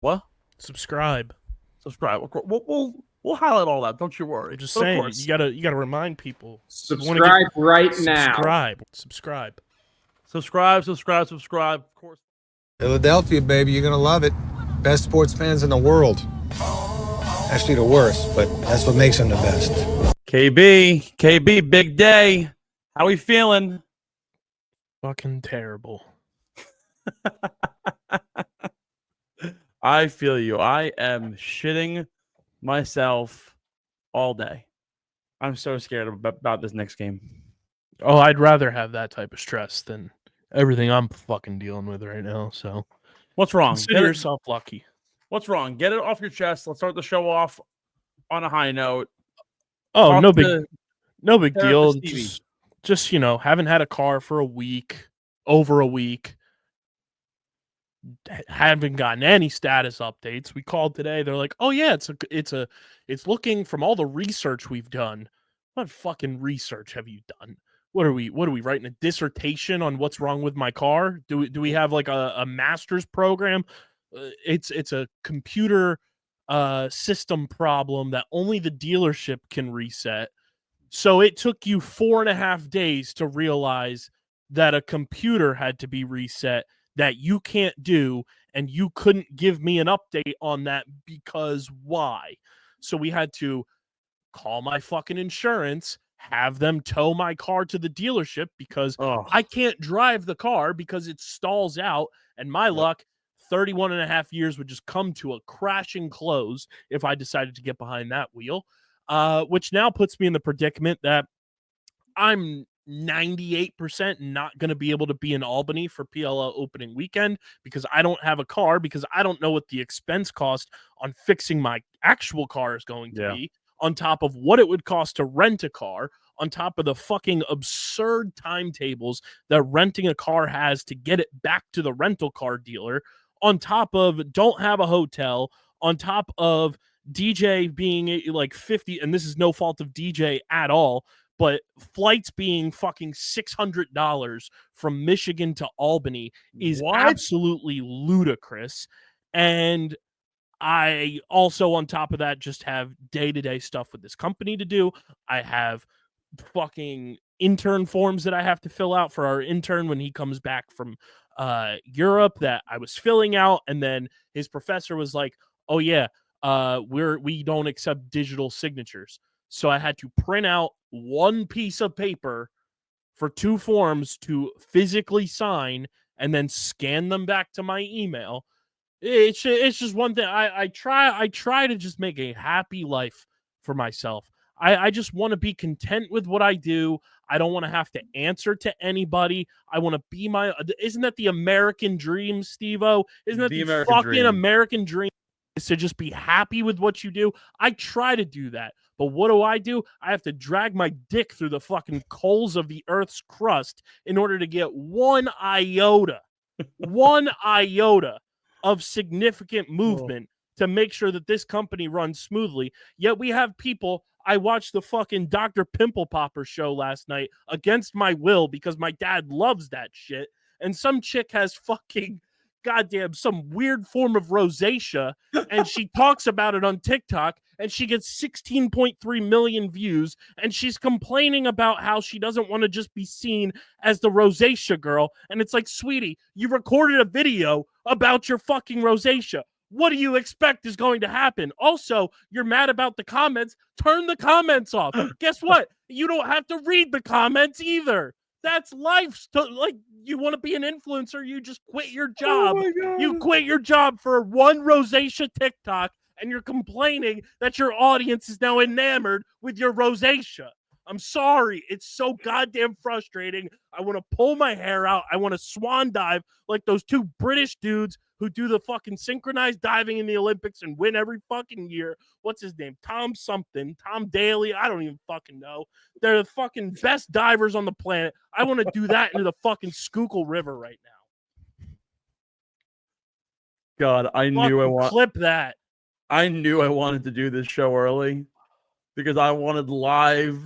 What? Subscribe. Subscribe. We'll highlight all that. Don't you worry. I'm just But of saying, course, you gotta remind people. You want to get Subscribe right now. subscribe. subscribe. Of course. Philadelphia, baby, you're gonna love it. Best sports fans in the world. Actually, the worst, but that's what makes them the best. KB, big day. How we feeling? Fucking terrible. I feel you. I am shitting myself all day. I'm so scared about this next game. Oh, I'd rather have that type of stress than everything I'm fucking dealing with right now. So What's wrong? consider yourself lucky. What's wrong? Get it off your chest. Let's start the show off on a high note. Oh, Talk no big deal. Stevie. Just haven't had a car for over a week. Haven't gotten any status updates. We called today. They're like, "Oh yeah, it's looking from all the research we've done." What fucking research have you done? What are we writing a dissertation on what's wrong with my car? Do we have like a master's program? It's a computer system problem that only the dealership can reset. So it took you 4.5 days to realize that a computer had to be reset that you can't do, and you couldn't give me an update on that because why? So we had to call my fucking insurance, have them tow my car to the dealership because I can't drive the car because it stalls out, and my luck, 31 and a half years would just come to a crashing close if I decided to get behind that wheel, which now puts me in the predicament that I'm 98% not going to be able to be in Albany for PLO opening weekend because I don't have a car, because I don't know what the expense cost on fixing my actual car is going to be, on top of what it would cost to rent a car, on top of the fucking absurd timetables that renting a car has to get it back to the rental car dealer, on top of don't have a hotel, on top of DJ being like 50, and this is no fault of DJ at all, but flights being fucking $600 from Michigan to Albany is absolutely ludicrous. And I also, on top of that, just have day-to-day stuff with this company to do. I have fucking intern forms that I have to fill out for our intern when he comes back from Europe that I was filling out. And then his professor was like, "Oh yeah, we don't accept digital signatures." So I had to print out one piece of paper for 2 forms to physically sign and then scan them back to my email. It's just one thing. I try to just make a happy life for myself. I just want to be content with what I do. I don't want to have to answer to anybody. I want to be my. Isn't that the American dream, Steve-O? Isn't that the American fucking dream. American dream? Is to just be happy with what you do. I try to do that. But what do? I have to drag my dick through the fucking coals of the Earth's crust in order to get one iota of significant movement to make sure that this company runs smoothly. Yet we have people. I watched the fucking Dr. Pimple Popper show last night against my will because my dad loves that shit. And some chick has fucking goddamn some weird form of rosacea, and she talks about it on TikTok, and she gets 16.3 million views, and she's complaining about how she doesn't want to just be seen as the rosacea girl. And it's like, sweetie, you recorded a video about your fucking rosacea. What do you expect is going to happen? Also, you're mad about the comments. Turn the comments off. Guess what? You don't have to read the comments either. That's life. Like, you want to be an influencer, you just quit your job. You quit your job for one rosacea TikTok, and you're complaining that your audience is now enamored with your rosacea. I'm sorry. It's so goddamn frustrating. I want to pull my hair out. I want to swan dive like those 2 British dudes who do the fucking synchronized diving in the Olympics and win every fucking year. What's his name? Tom something. Tom Daly. I don't even fucking know. They're the fucking best divers on the planet. I want to do that into the fucking Schuylkill River right now. God, I knew I wanted clip that. I knew I wanted to do this show early because I wanted live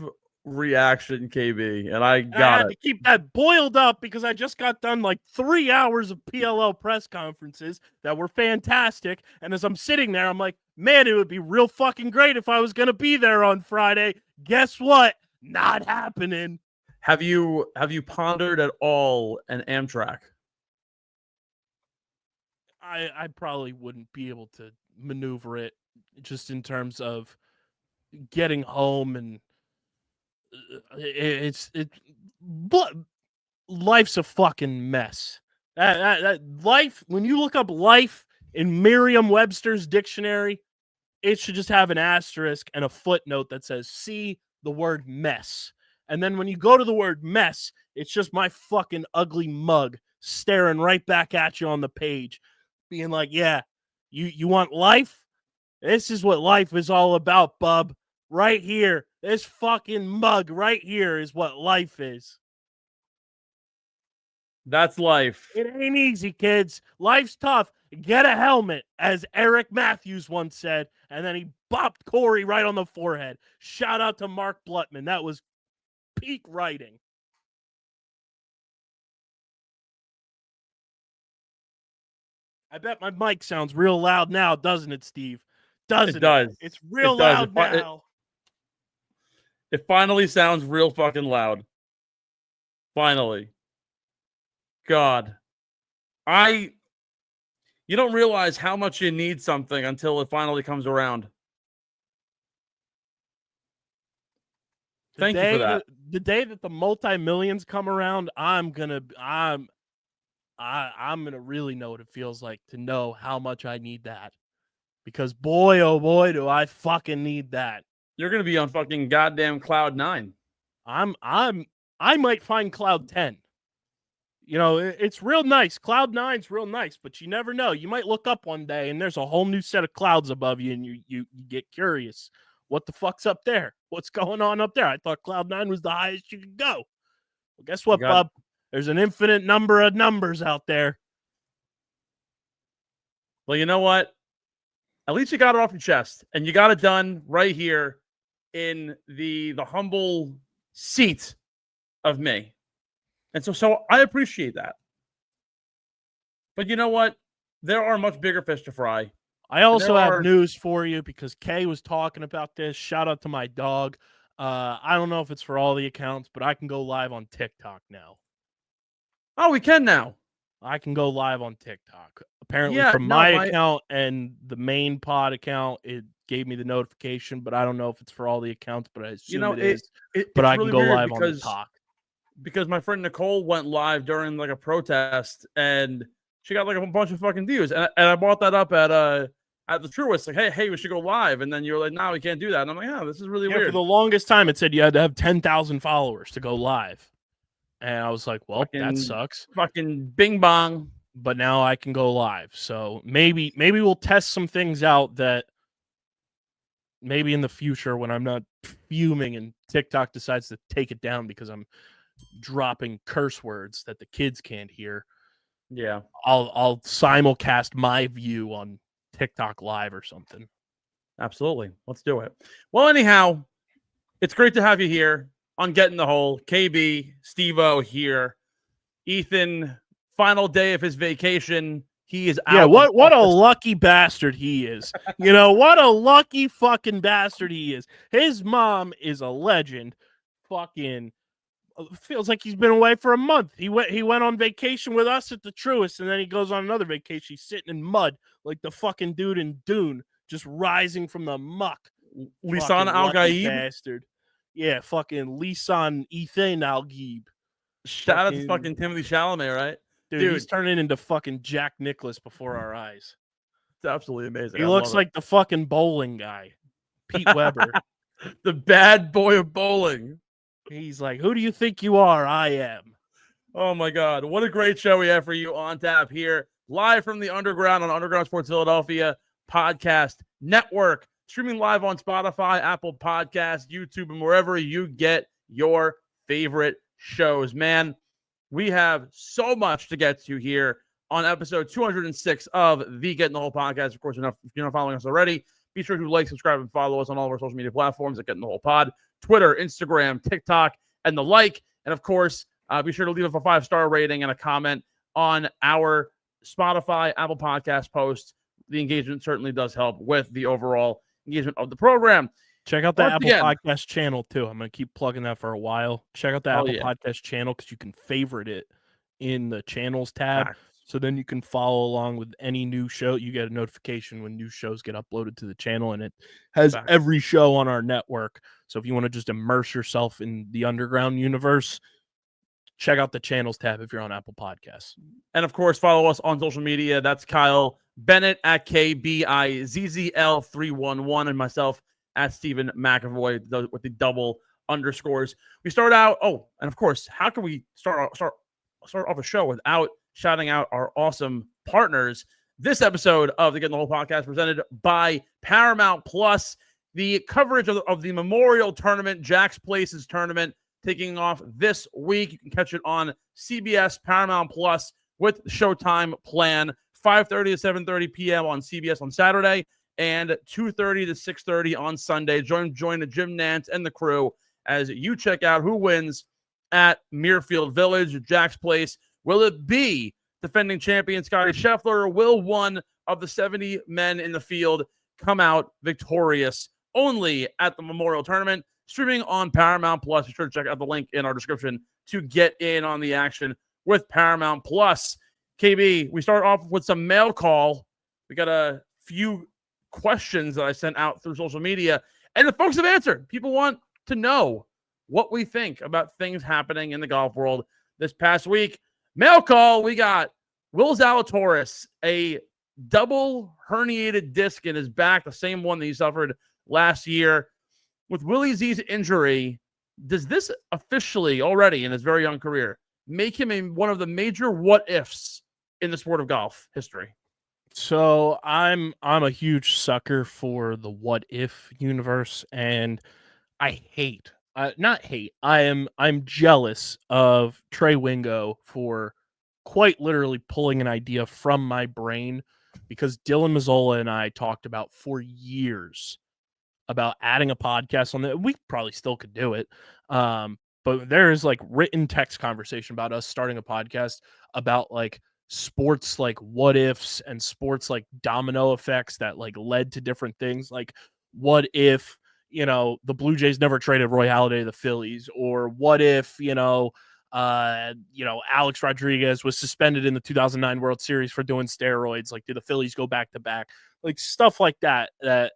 reaction, KB, and I And I got had it. to keep that boiled up because I just got done like 3 hours of PLL press conferences that were fantastic. And as I'm sitting there, I'm like, man, it would be real fucking great if I was going to be there on Friday. Guess what? Not happening. Have you pondered at all an Amtrak? I probably wouldn't be able to maneuver it just in terms of getting home, and but life's a fucking mess. That life, when you look up life in Merriam-Webster's dictionary, it should just have an asterisk and a footnote that says, see the word mess. And then when you go to the word mess, it's just my fucking ugly mug staring right back at you on the page, being like, yeah, you want life? This is what life is all about, bub. Right here. This fucking mug right here is what life is. That's life. It ain't easy, kids. Life's tough. Get a helmet, as Eric Matthews once said, and then he bopped Corey right on the forehead. Shout out to Mark Blutman. That was peak writing. I bet my mic sounds real loud now, doesn't it, Steve? Doesn't It does. It's real It does. loud now. It finally sounds real fucking loud. Finally. God. You don't realize how much you need something until it finally comes around. Thank you for that. The day that the multi-millions come around, I'm gonna really know what it feels like to know how much I need that. Because boy, oh boy, do I fucking need that. You're gonna be on fucking goddamn cloud 9. I might find cloud 10. You know, it's real nice. Cloud 9's real nice, but you never know. You might look up one day and there's a whole new set of clouds above you, and you get curious. What the fuck's up there? What's going on up there? I thought cloud 9 was the highest you could go. Well, guess what, bub? There's an infinite number of numbers out there. Well, you know what? At least you got it off your chest, and you got it done right here in the humble seat of me. And so I appreciate that. But you know what? There are much bigger fish to fry. I also have news for you because Kay was talking about this. Shout out to my dog. I don't know if it's for all the accounts, but I can go live on TikTok now. Oh, we can now. I can go live on TikTok. Apparently from my account and the main pod account, it gave me the notification, but I don't know if it's for all the accounts, but I assume it is. But I can go live on the talk. Because my friend Nicole went live during like a protest and she got like a bunch of fucking views. And I brought that up at the Truist, like, hey, we should go live. And then you're like, no, we can't do that. And I'm like, oh, this is really weird. For the longest time, it said you had to have 10,000 followers to go live. And I was like, well, that sucks. Fucking bing bong. But now I can go live. So maybe we'll test some things out that maybe in the future when I'm not fuming and TikTok decides to take it down because I'm dropping curse words that the kids can't hear. Yeah. I'll simulcast my view on TikTok live or something. Absolutely. Let's do it. Well, anyhow, it's great to have you here on Getting the Hole. KB, Steve-O here. Ethan, final day of his vacation. He is out. Yeah, what a lucky bastard he is. You know, what a lucky fucking bastard he is. His mom is a legend. Fucking feels like he's been away for a month. He went on vacation with us at the Truist, and then he goes on another vacation. He's sitting in mud like the fucking dude in Dune, just rising from the muck. Lisan Al-Gaib bastard. Yeah, fucking Lisan Ethan Al-Gaib. Shout out to fucking Timothy Chalamet, right? Dude, he's turning into fucking Jack Nicklaus before our eyes. It's absolutely amazing. He looks like the fucking bowling guy, Pete Weber. The bad boy of bowling. He's like, who do you think you are? I am. Oh, my God. What a great show we have for you on tap here. Live from the Underground on Underground Sports Philadelphia Podcast Network. Streaming live on Spotify, Apple Podcasts, YouTube, and wherever you get your favorite shows. Man, we have so much to get to here on episode 206 of the Getting the Hole podcast. Of course, if you're not following us already, be sure to like, subscribe, and follow us on all of our social media platforms at Getting the Hole Pod. Twitter, Instagram, TikTok, and the like. And of course, be sure to leave us a 5-star rating and a comment on our Spotify, Apple Podcast posts. The engagement certainly does help with the overall engagement of the program. Check out the Once Apple again, Podcast channel, too. I'm going to keep plugging that for a while. Check out the Apple yeah. Podcast channel because you can favorite it in the channels tab. Facts. So then you can follow along with any new show. You get a notification when new shows get uploaded to the channel, and it has Facts. every show on our network. So if you want to just immerse yourself in the underground universe, check out the channels tab if you're on Apple Podcasts. And of course, follow us on social media. That's Kyle Bennett at KBIZZL311 and myself at Stephen McAvoy with the double underscores. We start out. Oh, and of course, how can we start off a show without shouting out our awesome partners? This episode of the Getting the Whole Podcast presented by Paramount Plus. The coverage of the Memorial Tournament, Jack's Places Tournament, taking off this week. You can catch it on CBS, Paramount Plus with Showtime plan, 5:30 to 7:30 p.m. on CBS on Saturday and 2:30 to 6:30 on Sunday. Join Jim Nance and the crew as you check out who wins at Muirfield Village, Jack's Place. Will it be defending champion Scotty Scheffler, or will one of the 70 men in the field come out victorious? Only at the Memorial Tournament, streaming on Paramount Plus. Be sure to check out the link in our description to get in on the action with Paramount Plus. KB, we start off with some mail call. We got a few questions that I sent out through social media, and the folks have answered. People want to know what we think about things happening in the golf world this past week. Mail call, we got Will Zalatoris, a double herniated disc in his back, the same one that he suffered last year. With Willie Z's injury, does this officially already in his very young career make him one of the major what-ifs in the sport of golf history? So I'm a huge sucker for the what if universe, and I'm jealous of Trey Wingo for quite literally pulling an idea from my brain, because Dylan Mazzola and I talked about for years about adding a podcast on that. We probably still could do it. But there is like written text conversation about us starting a podcast about like sports, like what ifs and sports like domino effects that like led to different things. Like what if, the Blue Jays never traded Roy Halladay to the Phillies, or what if, Alex Rodriguez was suspended in the 2009 World Series for doing steroids. Like, do the Phillies go back to back? Like stuff like that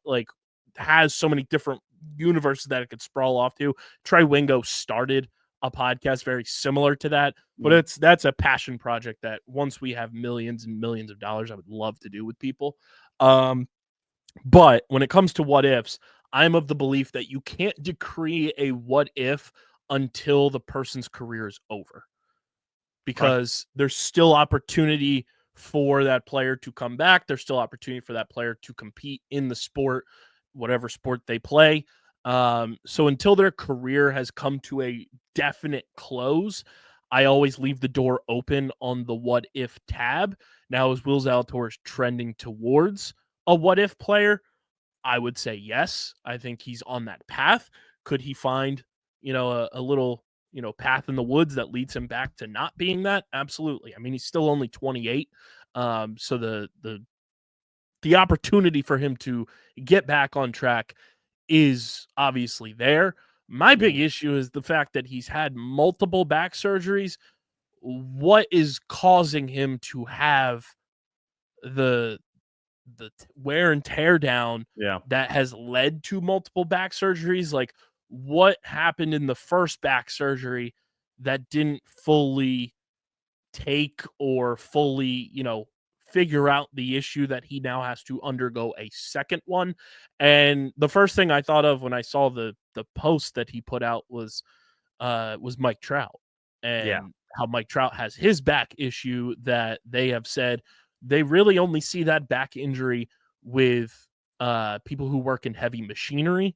like has so many different universes that it could sprawl off to. Trey Wingo started a podcast very similar to that, but that's a passion project that once we have millions and millions of dollars, I would love to do with people. But when it comes to what ifs, I'm of the belief that you can't decree a what if until the person's career is over, because there's still opportunity for that player to come back. There's still opportunity for that player to compete in the sport, whatever sport they play. So until their career has come to a definite close, I always leave the door open on the what if tab. Now, is Will Zalatoris trending towards a what if player? I would say yes. I think he's on that path. Could he find, a little, path in the woods that leads him back to not being that? Absolutely. I mean, he's still only 28. So the opportunity for him to get back on track is obviously there. My big issue is the fact that he's had multiple back surgeries. What is causing him to have the wear and tear down that has led to multiple back surgeries? Like, what happened in the first back surgery that didn't fully take or fully, figure out the issue that he now has to undergo a second one? And the first thing I thought of when I saw the post that he put out was Mike Trout, and how Mike Trout has his back issue that they have said they really only see that back injury with people who work in heavy machinery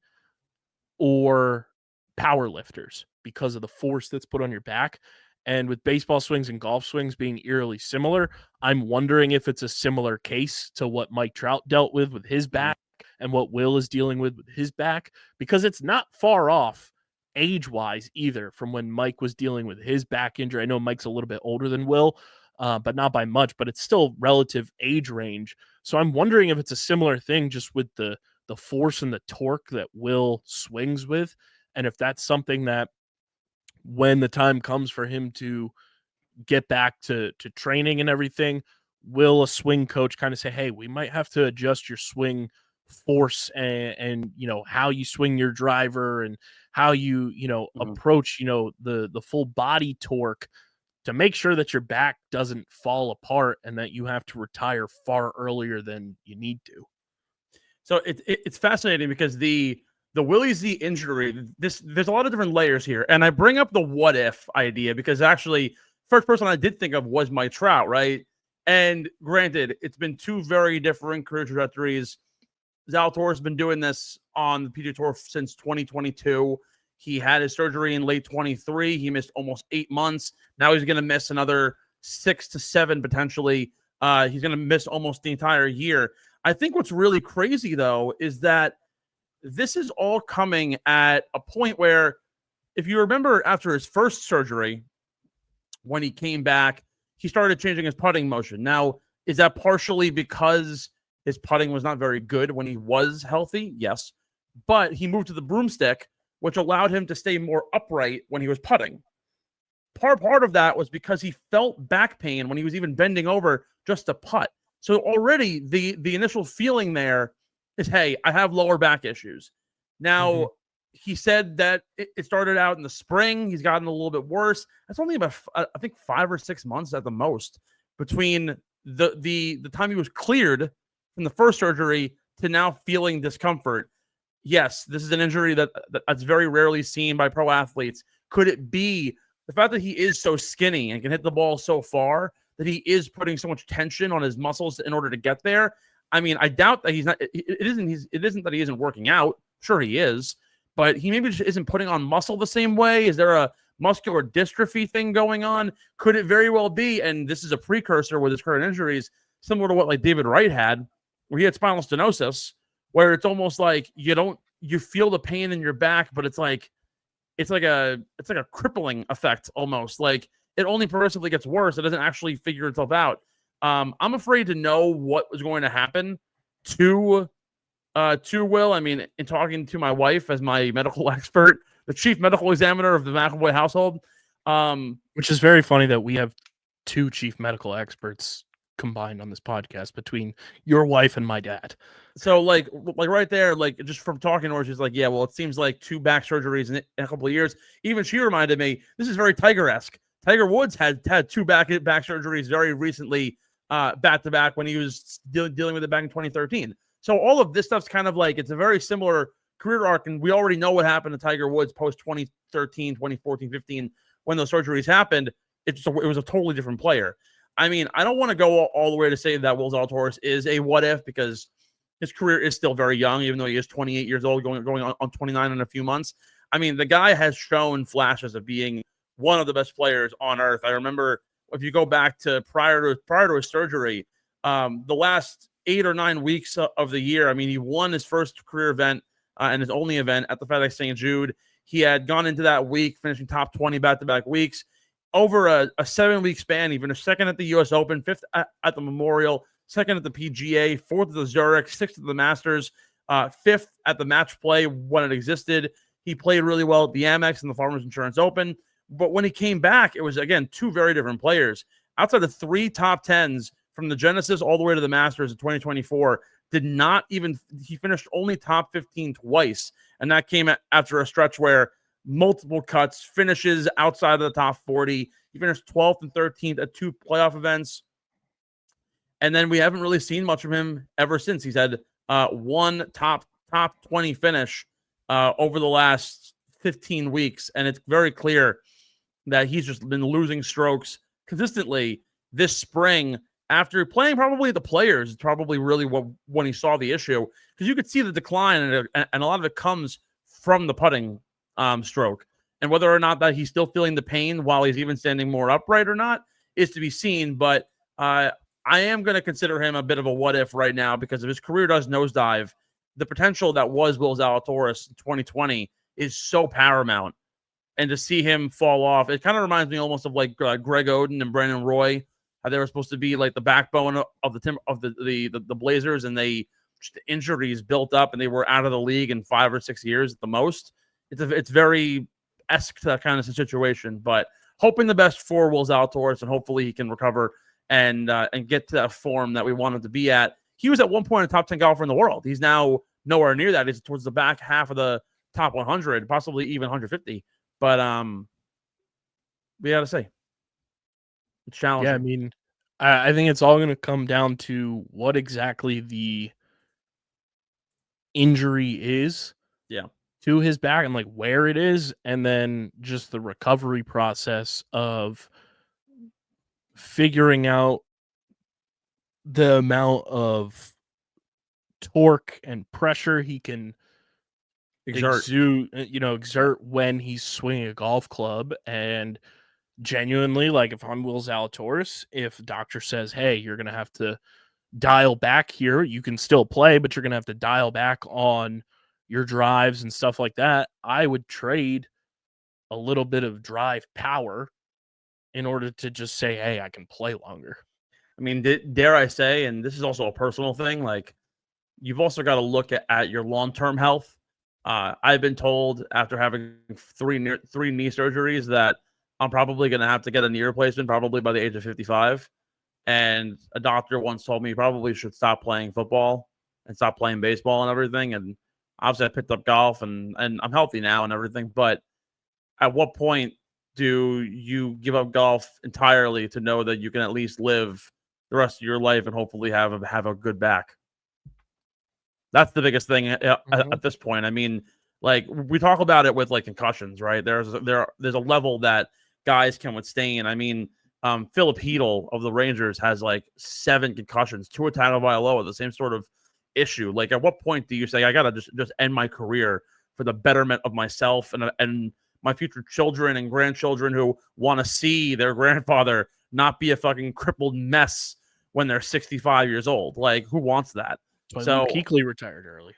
or power lifters because of the force that's put on your back. And with baseball swings and golf swings being eerily similar, I'm wondering if it's a similar case to what Mike Trout dealt with his back and what Will is dealing with his back, because it's not far off age-wise either from when Mike was dealing with his back injury. I know Mike's a little bit older than Will, but not by much, but it's still relative age range. So I'm wondering if it's a similar thing just with the force and the torque that Will swings with, and if that's something that when the time comes for him to get back to training and everything, will a swing coach kind of say, hey, we might have to adjust your swing force and how you swing your driver and how you approach the full body torque to make sure that your back doesn't fall apart and that you have to retire far earlier than you need to. So it's fascinating because the Willie Z injury, there's a lot of different layers here. And I bring up the what if idea because actually first person I did think of was Mike Trout, right? And granted, it's been two very different career trajectories. Zalatoris has been doing this on the PGA Tour since 2022. He had his surgery in late 23. He missed almost 8 months. Now he's going to miss another 6 to 7 potentially. He's going to miss almost the entire year. I think what's really crazy, though, is that this is all coming at a point where, if you remember after his first surgery, when he came back, he started changing his putting motion. Now, is that partially because his putting was not very good when he was healthy? Yes. But he moved to the broomstick, which allowed him to stay more upright when he was putting. Part of that was because he felt back pain when he was even bending over just to putt. So already the initial feeling there is, hey, I have lower back issues. Now, he said that it started out in the spring. He's gotten a little bit worse. That's only about, I think, 5 or 6 months at the most between the time he was cleared from the first surgery to now feeling discomfort. Yes, this is an injury that's very rarely seen by pro athletes. Could it be the fact that he is so skinny and can hit the ball so far that he is putting so much tension on his muscles in order to get there? I mean, I doubt that he's not. It isn't that he isn't working out. Sure, he is, but he maybe just isn't putting on muscle the same way. Is there a muscular dystrophy thing going on? Could it very well be? And this is a precursor with his current injuries, similar to what like David Wright had, where he had spinal stenosis, where it's almost like you feel the pain in your back, but it's like a crippling effect almost. Like it only progressively gets worse. It doesn't actually figure itself out. I'm afraid to know what was going to happen to Will. I mean, in talking to my wife as my medical expert, the chief medical examiner of the McAvoy household, which is very funny that we have 2 chief medical experts combined on this podcast between your wife and my dad. So like right there, like just from talking to her, she's like, yeah, well, it seems like 2 back surgeries in a couple of years. Even she reminded me, this is very Tiger-esque. Tiger Woods had 2 back surgeries very recently, back to back when he was dealing with it back in 2013. So all of this stuff's kind of like, it's a very similar career arc. And we already know what happened to Tiger Woods post 2013, 2014, 15, when those surgeries happened. It was a totally different player. I mean, I don't want to go all the way to say that Will Zalatoris is a what if, because his career is still very young, even though he is 28 years old, going on 29 in a few months. I mean, the guy has shown flashes of being one of the best players on earth. I remember if you go back to prior to his surgery, the last 8 or 9 weeks of the year, I mean, he won his first career event and his only event at the FedEx St. Jude. He had gone into that week, finishing top 20 back-to-back weeks. Over a 7-week span, he finished 2nd at the U.S. Open, 5th at the Memorial, 2nd at the PGA, 4th at the Zurich, 6th at the Masters, 5th at the Match Play when it existed. He played really well at the Amex and the Farmers Insurance Open. But when he came back, it was, again, 2 very different players. Outside of 3 top 10s from the Genesis all the way to the Masters of 2024, he finished only top 15 twice. And that came after a stretch where multiple cuts, finishes outside of the top 40. He finished 12th and 13th at 2 playoff events. And then we haven't really seen much of him ever since. He's had 1 top 20 finish over the last 15 weeks. And it's very clear that he's just been losing strokes consistently this spring. After playing probably the Players, it's probably really when he saw the issue, because you could see the decline, and a lot of it comes from the putting stroke. And whether or not that he's still feeling the pain while he's even standing more upright or not is to be seen. But I am going to consider him a bit of a what if right now, because if his career does nosedive, the potential that was Will Zalatoris in 2020 is so paramount and to see him fall off, it kind of reminds me almost of like Greg Oden and Brandon Roy, how they were supposed to be like the backbone of the Blazers, and they just the injuries built up, and they were out of the league in 5 or 6 years at the most. It's very esque kind of situation, but hoping the best for Will Zalatoris, and hopefully he can recover and get to that form that we want him to be at. He was at one point a top 10 golfer in the world. He's now nowhere near that. He's towards the back half of the top 100, possibly even 150. But we got to say, it's challenging. Yeah, I mean, I think it's all going to come down to what exactly the injury is. Yeah. To his back and like where it is, and then just the recovery process of figuring out the amount of torque and pressure he can exert when he's swinging a golf club. And genuinely, like, if I'm Will Zalatoris, if doctor says, hey, you're gonna have to dial back here, you can still play, but you're gonna have to dial back on your drives and stuff like that, I would trade a little bit of drive power in order to just say, hey, I can play longer. I mean, dare I say, and this is also a personal thing, like, you've also got to look at your long-term health. I've been told after having three knee surgeries that I'm probably going to have to get a knee replacement probably by the age of 55. And a doctor once told me probably should stop playing football and stop playing baseball and everything. And obviously I picked up golf and I'm healthy now and everything. But at what point do you give up golf entirely to know that you can at least live the rest of your life and hopefully have a good back? That's the biggest thing at this point. I mean, like, we talk about it with like concussions, right? There's a level that guys can withstand. I mean, Philip Hedl of the Rangers has like 7 concussions, Tua Tagovailoa, the same sort of issue. Like, at what point do you say, I gotta just end my career for the betterment of myself and my future children and grandchildren who want to see their grandfather not be a fucking crippled mess when they're 65 years old? Like, who wants that? So Kuechly retired early.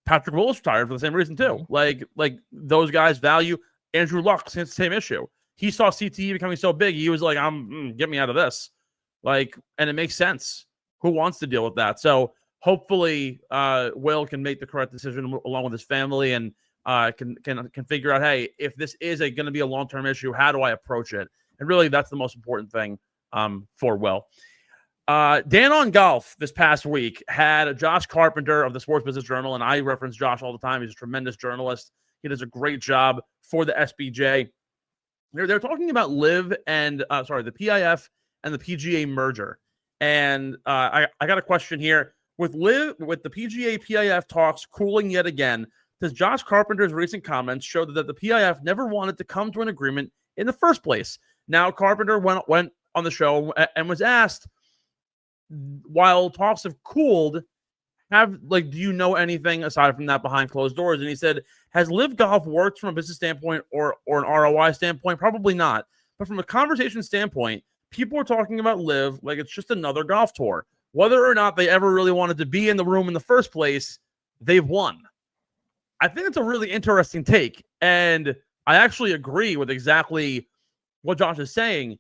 Patrick Willis retired for the same reason too. Like those guys value. Andrew Luck, same issue. He saw CTE becoming so big, he was like, get me out of this. Like, and it makes sense. Who wants to deal with that? So hopefully Will can make the correct decision along with his family and can figure out, hey, if this is going to be a long-term issue, how do I approach it? And really, that's the most important thing for Will. Dan on Golf this past week had Josh Carpenter of the Sports Business Journal, and I reference Josh all the time. He's a tremendous journalist. He does a great job for the SBJ. They're talking about the PIF and the PGA merger. And I got a question here. With the PGA PIF talks cooling yet again, does Josh Carpenter's recent comments show that the PIF never wanted to come to an agreement in the first place? Now, Carpenter went on the show and was asked, while talks have cooled, do you know anything aside from that behind closed doors? And he said, has LIVGolf worked from a business standpoint or an ROI standpoint? Probably not. But from a conversation standpoint, people are talking about LIV like it's just another golf tour. Whether or not they ever really wanted to be in the room in the first place, they've won. I think it's a really interesting take. And I actually agree with exactly what Josh is saying.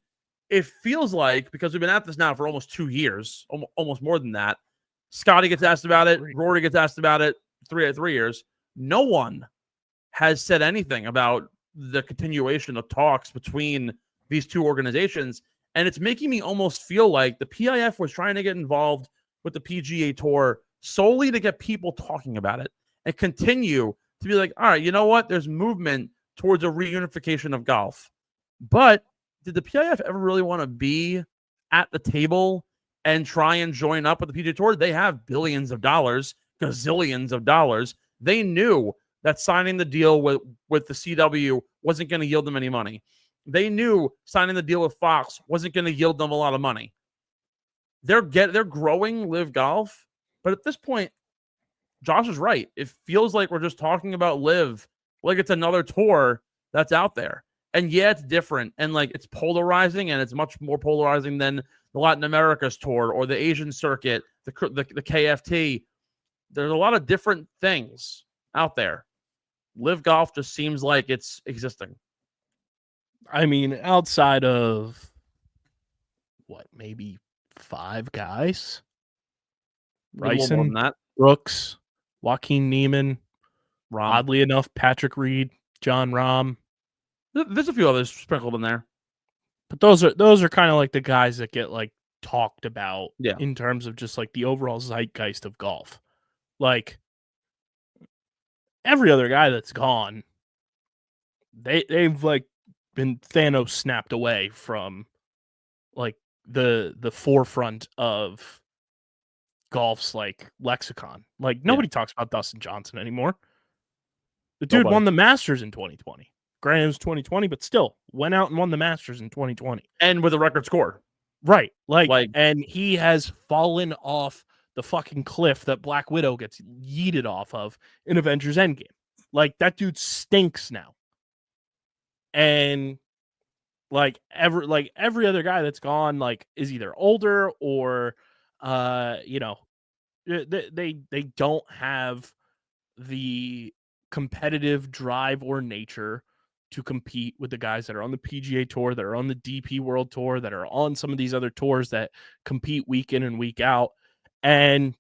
It feels like, because we've been at this now for almost 2 years, almost more than that. Scotty gets asked about it. Rory gets asked about it 3 years. No one has said anything about the continuation of talks between these two organizations. And it's making me almost feel like the PIF was trying to get involved with the PGA Tour solely to get people talking about it and continue to be like, all right, you know what? There's movement towards a reunification of golf. But did the PIF ever really want to be at the table and try and join up with the PGA Tour? They have billions of dollars, gazillions of dollars. They knew that signing the deal with the CW wasn't going to yield them any money. They knew signing the deal with Fox wasn't going to yield them a lot of money. They're growing LIVGolf, but at this point, Josh is right. It feels like we're just talking about LIV like it's another tour that's out there. And yeah, it's different, and like it's polarizing, and it's much more polarizing than the Latin America's tour or the Asian circuit, the KFT. There's a lot of different things out there. LIVGolf just seems like it's existing. I mean, outside of what, maybe 5 guys? A little more than Bryson, that. Brooks, Joaquin Neiman, Rom. oddly enough, Patrick Reed, John Rahm. There's a few others sprinkled in there. But those are kind of like the guys that get like talked about Yeah. in terms of just like the overall zeitgeist of golf. Like every other guy that's gone, they've like been Thanos snapped away from like the forefront of golf's like lexicon. Like nobody talks about Dustin Johnson anymore. The dude won the Masters in 2020. Granted, it was 2020, but still went out and won the Masters in 2020. And with a record score. Right. Like, and he has fallen off the fucking cliff that Black Widow gets yeeted off of in Avengers Endgame. Like, that dude stinks now. And every other guy that's gone, like, is either older or you know, they don't have the competitive drive or nature to compete with the guys that are on the PGA Tour, that are on the DP World Tour, that are on some of these other tours that compete week in and week out. And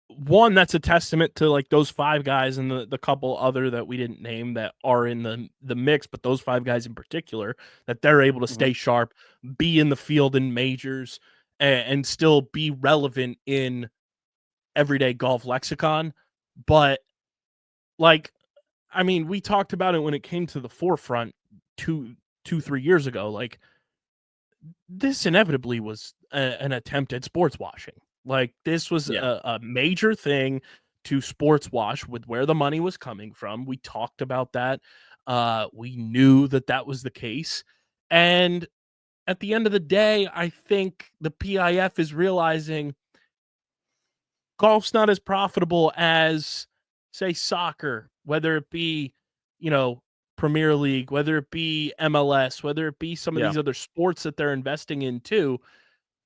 one, that's a testament to like those 5 guys and the couple other that we didn't name that are in the mix, but those 5 guys in particular, that they're able to stay sharp, be in the field in majors, and still be relevant in everyday golf lexicon. But like, I mean, we talked about it when it came to the forefront 3 years ago. Like, this inevitably was an attempt at sports washing. Like, this was a major thing to sports wash with where the money was coming from. We talked about that. We knew that was the case. And at the end of the day, I think the PIF is realizing golf's not as profitable as, say, soccer, whether it be, Premier League, whether it be MLS, whether it be some of these other sports that they're investing in too.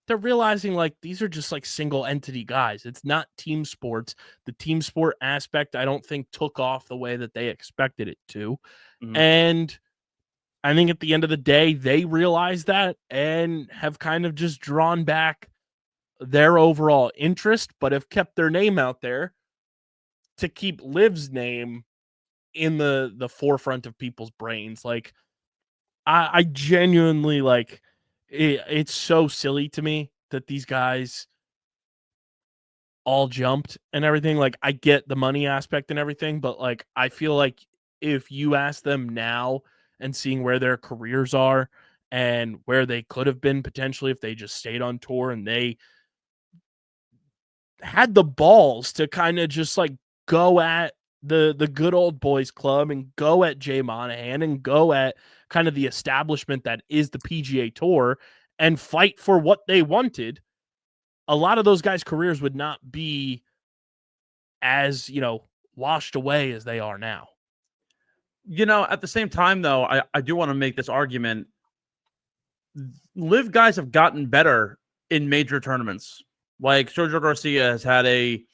They're realizing like these are just like single entity guys. It's not team sports. The team sport aspect, I don't think, took off the way that they expected it to. And I think at the end of the day, they realize that and have kind of just drawn back their overall interest, but have kept their name out there to keep Liv's name in the forefront of people's brains. Like, I genuinely like it's so silly to me that these guys all jumped and everything. Like, I get the money aspect and everything, but like I feel like if you ask them now and seeing where their careers are and where they could have been potentially if they just stayed on tour and they had the balls to kind of just like go at the good old boys club and go at Jay Monahan and go at kind of the establishment that is the PGA Tour and fight for what they wanted, a lot of those guys' careers would not be as, washed away as they are now. At the same time, though, I do want to make this argument. Live guys have gotten better in major tournaments. Like Sergio Garcia has had a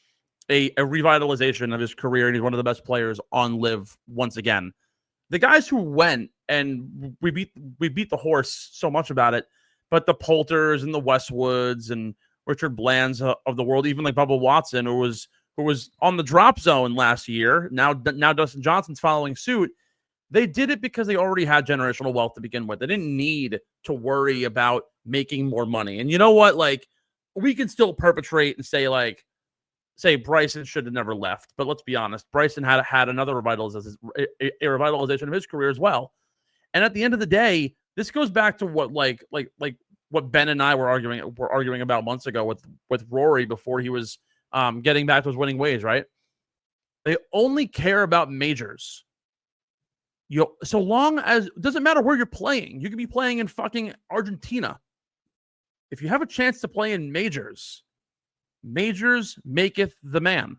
revitalization of his career, and he's one of the best players on Live once again. The guys who went, and we beat the horse so much about it, but the Poulters and the Westwoods and Richard Blands of the world, even like Bubba Watson, who was on the drop zone last year. Now Dustin Johnson's following suit. They did it because they already had generational wealth to begin with. They didn't need to worry about making more money. And you know what? Like, we can still perpetrate and say Bryson should have never left. But let's be honest, Bryson had another revitalization of his career as well. And at the end of the day, this goes back to what like what Ben and I were arguing about months ago with Rory before he was getting back to his winning ways, right? They only care about majors. So long as it doesn't matter where you're playing, you could be playing in fucking Argentina. If you have a chance to play in majors maketh the man.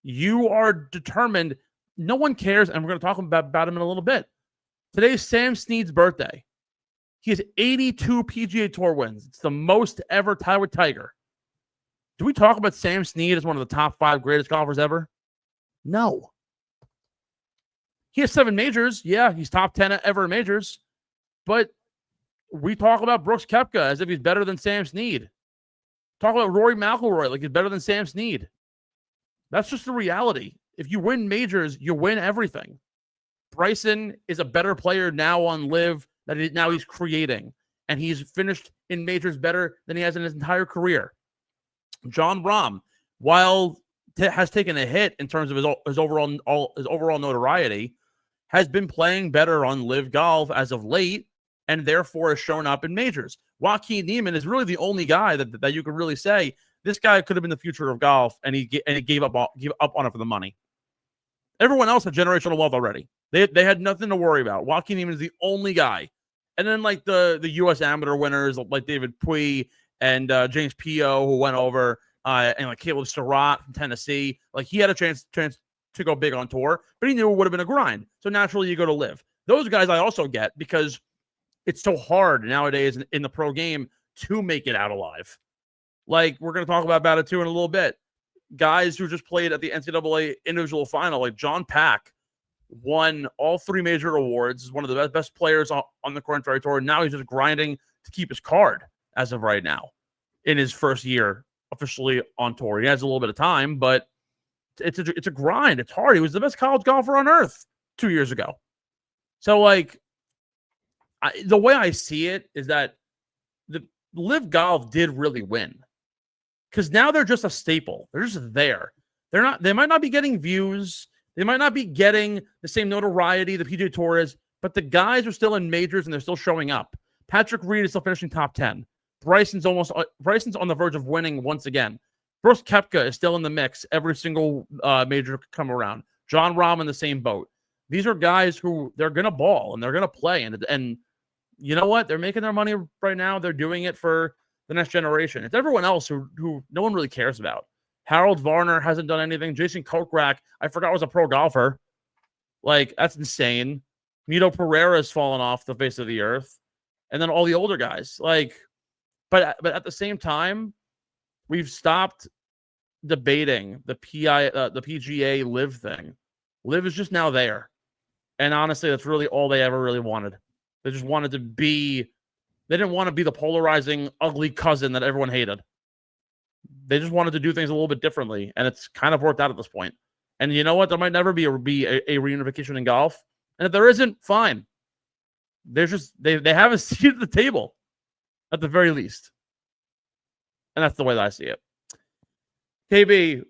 You are determined. No one cares, and we're going to talk about him in a little bit. Today's Sam Snead's birthday. He has 82 PGA Tour wins. It's the most ever, tied with Tiger. Do we talk about Sam Snead as one of the top 5 greatest golfers ever? No. He has 7 majors. Yeah, he's top 10 ever in majors. But we talk about Brooks Koepka as if he's better than Sam Snead. Talk about Rory McIlroy like he's better than Sam Snead. That's just the reality. If you win majors, you win everything. Bryson is a better player now on LIV that now he's creating. And he's finished in majors better than he has in his entire career. Jon Rahm, while has taken a hit in terms of his overall notoriety, has been playing better on LIVGolf as of late, and therefore has shown up in majors. Joaquin Niemann is really the only guy that you could really say this guy could have been the future of golf, and he gave up on it for the money. Everyone else had generational wealth already. They had nothing to worry about. Joaquin Niemann is the only guy. And then like the U.S. amateur winners like David Puig and James Pio, who went over, and like Caleb Surratt from Tennessee, like he had a chance to go big on tour, but he knew it would have been a grind. So naturally, you go to LIV. Those guys I also get because it's so hard nowadays in the pro game to make it out alive. Like we're going to talk about it too in a little bit. Guys who just played at the NCAA individual final, like John Pack, won all 3 major awards. Is one of the best players on the Corn Ferry Tour. Now he's just grinding to keep his card as of right now in his first year officially on tour. He has a little bit of time, but it's a grind. It's hard. He was the best college golfer on earth 2 years ago. So like the way I see it is that the LIVGolf did really win because now they're just a staple. They're just there. They might not be getting views. They might not be getting the same notoriety the PGA Tour is, but the guys are still in majors and they're still showing up. Patrick Reed is still finishing top 10. Bryson's on the verge of winning once again. Brooks Koepka is still in the mix every single major come around. Jon Rahm in the same boat. These are guys who they're going to ball and they're going to play. And you know what? They're making their money right now. They're doing it for the next generation. It's everyone else who no one really cares about. Harold Varner hasn't done anything. Jason Kokrak, I forgot, was a pro golfer. Like, that's insane. Mito Pereira's fallen off the face of the earth. And then all the older guys. Like, but at the same time, we've stopped debating the PGA LIV thing. LIV is just now there. And honestly, that's really all they ever really wanted. They just wanted to be, they didn't want to be the polarizing, ugly cousin that everyone hated. They just wanted to do things a little bit differently, and it's kind of worked out at this point. And you know what? There might never be a reunification in golf. And if there isn't, fine. There's just, they have a seat at the table, at the very least. And that's the way that I see it. KB,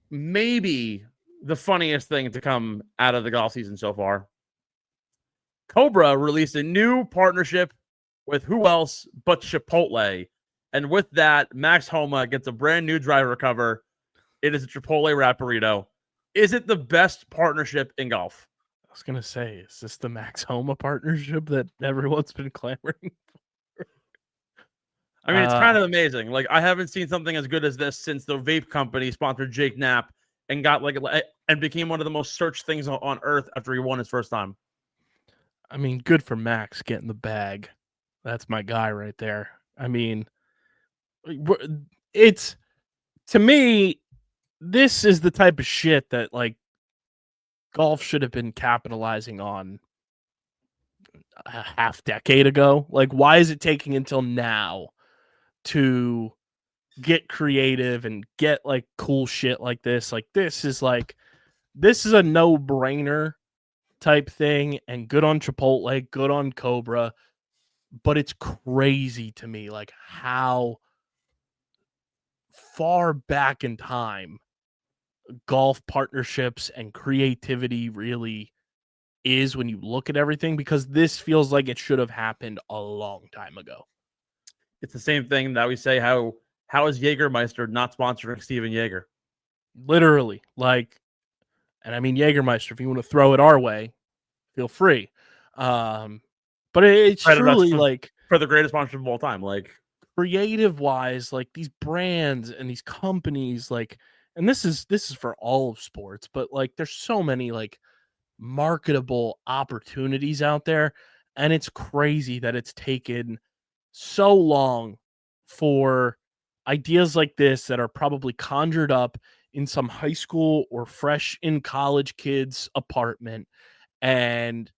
maybe the funniest thing to come out of the golf season so far. Cobra released a new partnership with who else but Chipotle. And with that, Max Homa gets a brand new driver cover. It is a Chipotle wrap burrito. Is it the best partnership in golf? I was going to say, is this the Max Homa partnership that everyone's been clamoring for? I mean, it's kind of amazing. Like, I haven't seen something as good as this since the vape company sponsored Jake Knapp and got and became one of the most searched things on earth after he won his first time. I mean, good for Max getting the bag. That's my guy right there. I mean, it's, to me, this is the type of shit that like golf should have been capitalizing on a half decade ago. Like, why is it taking until now to get creative and get like cool shit like this? Like, this is a no-brainer type thing, and good on Chipotle, good on Cobra, but it's crazy to me like how far back in time golf partnerships and creativity really is when you look at everything, because this feels like it should have happened a long time ago. It's the same thing that we say, how is Jägermeister not sponsoring Steven Yeager? Literally, like, and I mean, Jägermeister, if you want to throw it our way, feel free. But it's truly like for the greatest sponsorship of all time, like creative wise, like these brands and these companies, like, and this is for all of sports, but like there's so many like marketable opportunities out there, and it's crazy that it's taken so long for ideas like this that are probably conjured up in some high school or fresh in college kid's apartment and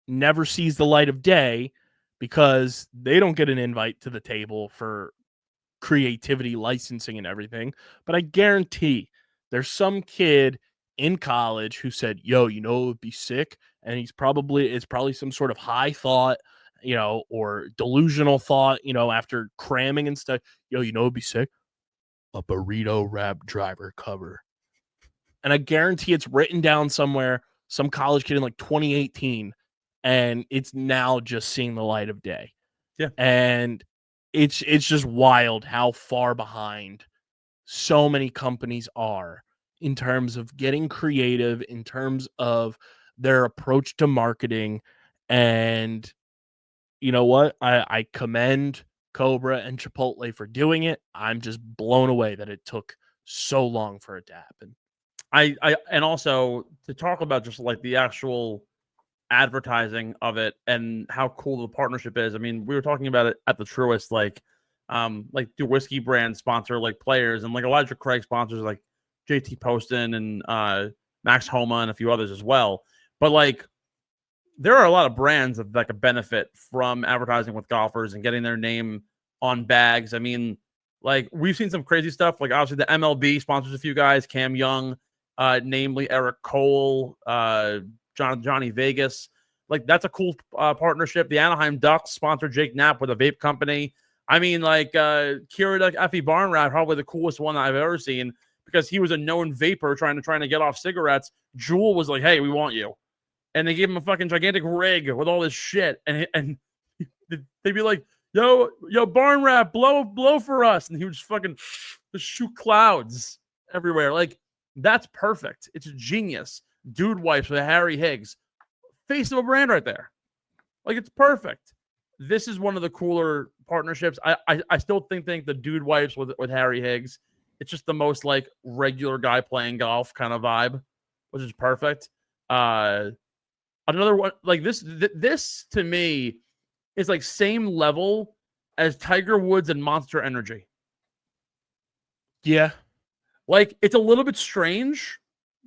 never sees the light of day because they don't get an invite to the table for creativity, licensing, and everything. But I guarantee there's some kid in college who said, yo, it would be sick. And it's probably some sort of high thought, or delusional thought, after cramming and stuff. It'd be sick. A burrito wrap driver cover. And I guarantee it's written down somewhere, some college kid in like 2018, and it's now just seeing the light of day. Yeah. And it's just wild how far behind so many companies are in terms of getting creative, in terms of their approach to marketing. And you know what? I commend Cobra and Chipotle for doing it. I'm just blown away that it took so long for it to happen. And also to talk about just like the actual advertising of it and how cool the partnership is. I mean, we were talking about it at the Truist, like do whiskey brands sponsor like players, and like Elijah Craig sponsors like JT Poston and Max Homa and a few others as well. But like there are a lot of brands that could benefit from advertising with golfers and getting their name on bags. I mean, like we've seen some crazy stuff. Like obviously the MLB sponsors a few guys, Cam Young, namely Eric Cole, Johnny Vegas. Like that's a cool partnership. The Anaheim Ducks sponsor Jake Knapp with a vape company. I mean, like Keurig Effie Barnrat, probably the coolest one I've ever seen because he was a known vapor trying to get off cigarettes. Jewel was like, "Hey, we want you," and they gave him a fucking gigantic rig with all this shit, and they'd be like, "Yo, Barnrat, blow for us," and he would just fucking just shoot clouds everywhere. Like that's perfect. It's genius. Dude wipes with Harry Higgs, face of a brand right there. Like it's perfect. This is one of the cooler partnerships. I still think the dude wipes with Harry Higgs. It's just the most like regular guy playing golf kind of vibe, which is perfect. Another one like this to me is like same level as Tiger Woods and Monster Energy. Yeah. Like it's a little bit strange.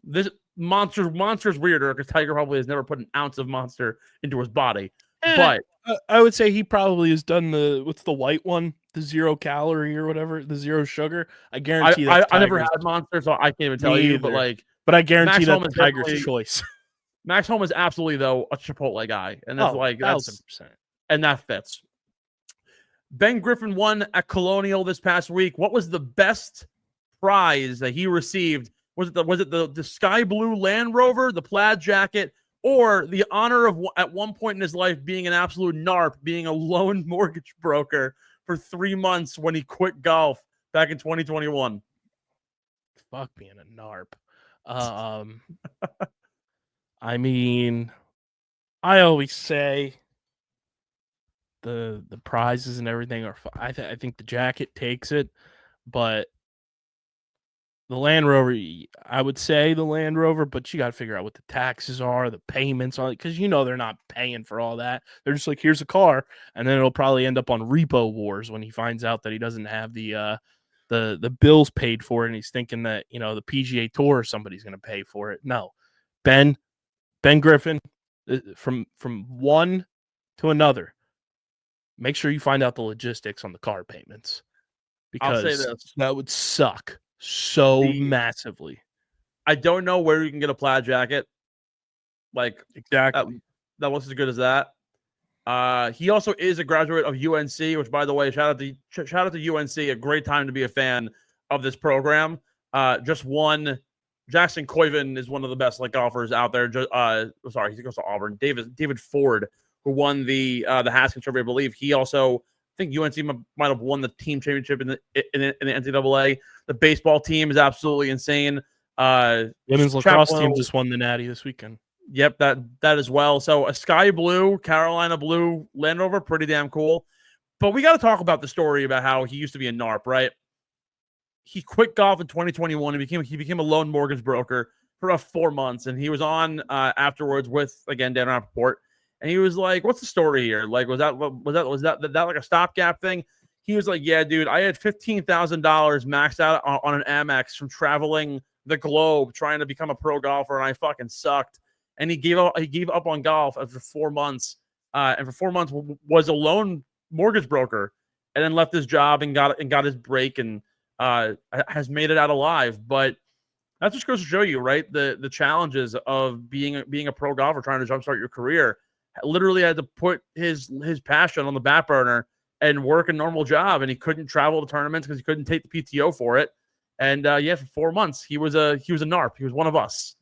This Monster's weirder because Tiger probably has never put an ounce of Monster into his body. But I would say he probably has done what's the white one, the 0 calorie or whatever, the 0 sugar. I guarantee that I never had Monster, so I can't even tell you. But I guarantee that's Tiger's choice. Max Homa is absolutely though a Chipotle guy, and that's 1,000%, and that fits. Ben Griffin won at Colonial this past week. What was the best prize that he received? Was it the sky blue Land Rover, the plaid jacket, or the honor of at one point in his life being an absolute narp, being a loan mortgage broker for 3 months when he quit golf back in 2021? Fuck being a narp. I mean, I always say the prizes and everything are. I think the jacket takes it, but the Land Rover, I would say the Land Rover, but you got to figure out what the taxes are, the payments on it, because they're not paying for all that. They're just like, here's a car, and then it'll probably end up on Repo Wars when he finds out that he doesn't have the bills paid for it, and he's thinking that the PGA Tour or somebody's going to pay for it. No, Ben Griffin, from one to another, make sure you find out the logistics on the car payments, because I'll say this. That would suck so massively. I don't know where you can get a plaid jacket. Like exactly that looks as good as that. He also is a graduate of UNC, which by the way, shout out to UNC, a great time to be a fan of this program. Just won. Jackson Coyven is one of the best golfers out there. Sorry, he goes to Auburn. David Ford, who won the Haskins Trophy, I believe. He also, I think UNC might have won the team championship in the NCAA. The baseball team is absolutely insane. Women's lacrosse team just won the Natty this weekend. Yep, that as well. So a sky blue, Carolina blue Land Rover, pretty damn cool. But we got to talk about the story about how he used to be a narp, right? He quit golf in 2021 and he became a loan mortgage broker for about 4 months, and he was on afterwards with Dan Rappaport, and he was like, "What's the story here? Like, was that like a stopgap thing?" He was like, "Yeah, dude, I had $15,000 maxed out on an Amex from traveling the globe trying to become a pro golfer, and I fucking sucked. and he gave up on golf after 4 months, and for 4 months was a loan mortgage broker, and then left his job and got his break, and has made it out alive. But that just goes to show you, right? The challenges of being a pro golfer, trying to jumpstart your career. Literally had to put his passion on the back burner and work a normal job, and he couldn't travel to tournaments because he couldn't take the PTO for it. And for 4 months he was a NARP. He was one of us.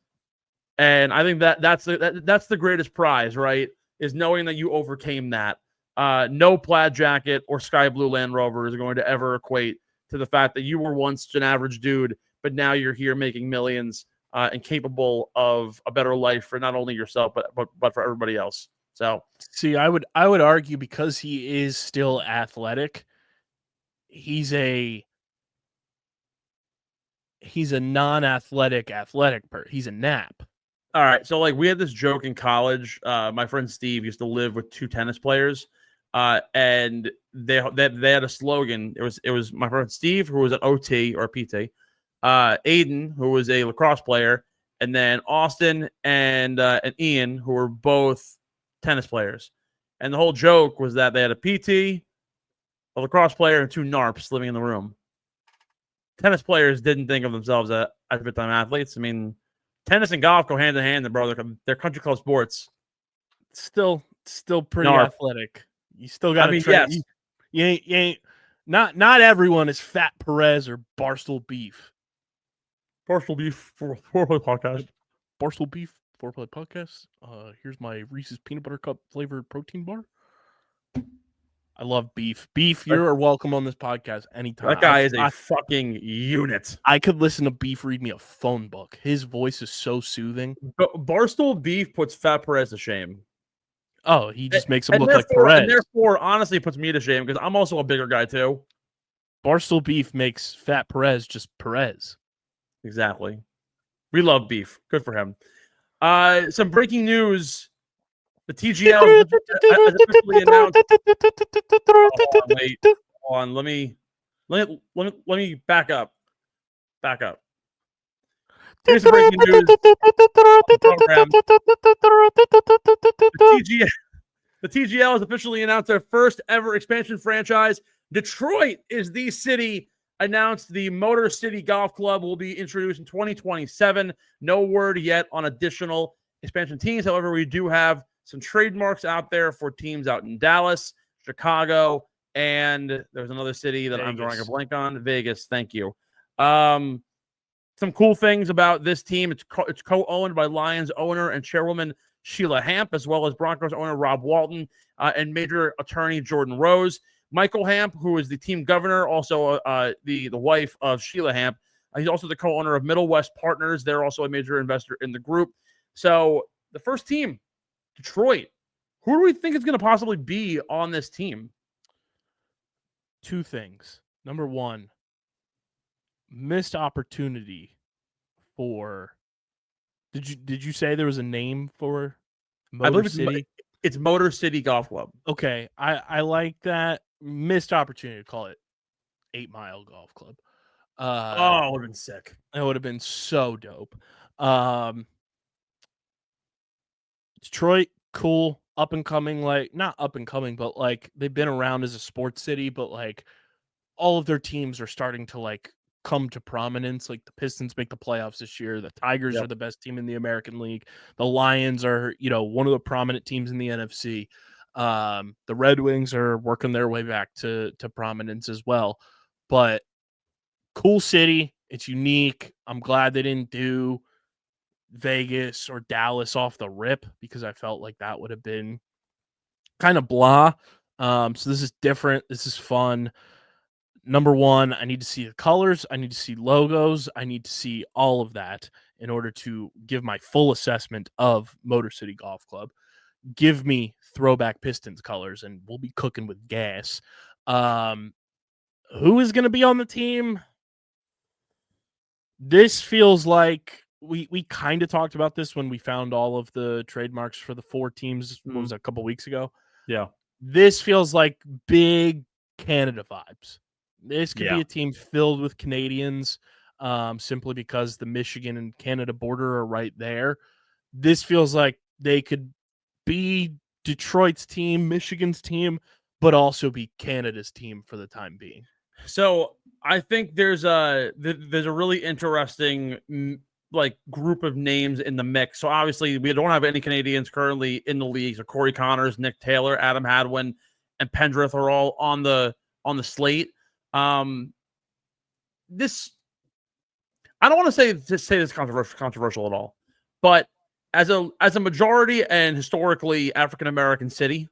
And I think that's the greatest prize, right? Is knowing that you overcame that. No plaid jacket or sky blue Land Rover is going to ever equate to the fact that you were once an average dude, but now you're here making millions and capable of a better life for not only yourself but for everybody else. So see, I would argue, because he is still athletic, he's a non-athletic he's a nap. all right, so like we had this joke in college. My friend Steve used to live with 2 tennis players, and they had a slogan. It was my friend Steve, who was an OT or a PT, Aiden, who was a lacrosse player, and then Austin and Ian, who were both tennis players. And the whole joke was that they had a PT, a lacrosse player, and 2 NARPs living in the room. Tennis players didn't think of themselves as big-time athletes. I mean, tennis and golf go hand in hand, bro. They're country club sports. Still pretty NARP. Athletic. You still got to train. Yes. You ain't not everyone is Fat Perez or Barstool Beef. Barstool Beef for Foreplay Podcast. Barstool Beef Foreplay Podcast. Here's my Reese's Peanut Butter Cup flavored protein bar. I love Beef. Beef, you're welcome on this podcast anytime. That guy is a fucking unit. I could listen to Beef read me a phone book. His voice is so soothing. But Barstool Beef puts Fat Perez to shame. Oh, he just makes him look like Perez. And therefore, honestly, puts me to shame because I'm also a bigger guy too. Barstool Beef makes Fat Perez just Perez. Exactly. We love Beef. Good for him. Some breaking news. The TGL has officially announced. Hold on. Let me back up. Here's the breaking news. The TGL has officially announced their first ever expansion franchise. Detroit is the city. Announced the Motor City Golf Club will be introduced in 2027. No word yet on additional expansion teams. However, we do have some trademarks out there for teams out in Dallas, Chicago, and there's another city that I'm drawing a blank on. Vegas. Thank you. Some cool things about this team. It's co-owned by Lions owner and chairwoman Sheila Hamp, as well as Broncos owner Rob Walton and major attorney Jordan Rose. Michael Hamp, who is the team governor, also the wife of Sheila Hamp. He's also the co-owner of Middle West Partners. They're also a major investor in the group. So the first team, Detroit. Who do we think is going to possibly be on this team? 2 things. Number 1, missed opportunity for. Did you say there was a name for Motor City? It's Motor City Golf Club. Okay, I like that. Missed opportunity to call it 8 Mile Golf Club. It would have been sick. It would have been so dope. Detroit, cool, up and coming, like not up and coming, but like they've been around as a sports city, but like all of their teams are starting to like come to prominence. Like the Pistons make the playoffs this year. The Tigers are the best team in the American League. The Lions are, one of the prominent teams in the NFC. The Red Wings are working their way back to prominence as well. But cool city. It's unique. I'm glad they didn't do Vegas or Dallas off the rip because I felt like that would have been kind of blah. So this is different. This is fun. Number 1, I need to see the colors. I need to see logos. I need to see all of that in order to give my full assessment of Motor City Golf Club. Give me throwback Pistons colors and we'll be cooking with gas. Who is going to be on the team? This feels like we kind of talked about this when we found all of the trademarks for the 4 teams. What was that, a couple weeks ago? Yeah. This feels like big Canada vibes. This could be a team filled with Canadians simply because the Michigan and Canada border are right there. this feels like they could be Detroit's team, Michigan's team, but also be Canada's team for the time being. So I think there's a really interesting like group of names in the mix. So obviously we don't have any Canadians currently in the league. So Corey Connors, Nick Taylor, Adam Hadwin, and Pendrith are all on the slate. This I don't want to say this controversial at all, but as a majority and historically African American city,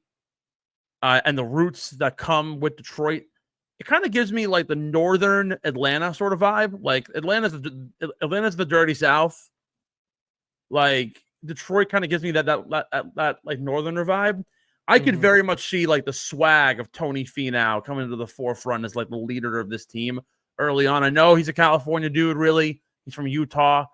and the roots that come with Detroit, it kind of gives me like the northern Atlanta sort of vibe. Like Atlanta's the dirty South. Like Detroit kind of gives me that like northerner vibe. I could very much see like the swag of Tony Finau coming to the forefront as like the leader of this team early on. I know he's a California dude, really. He's from Utah.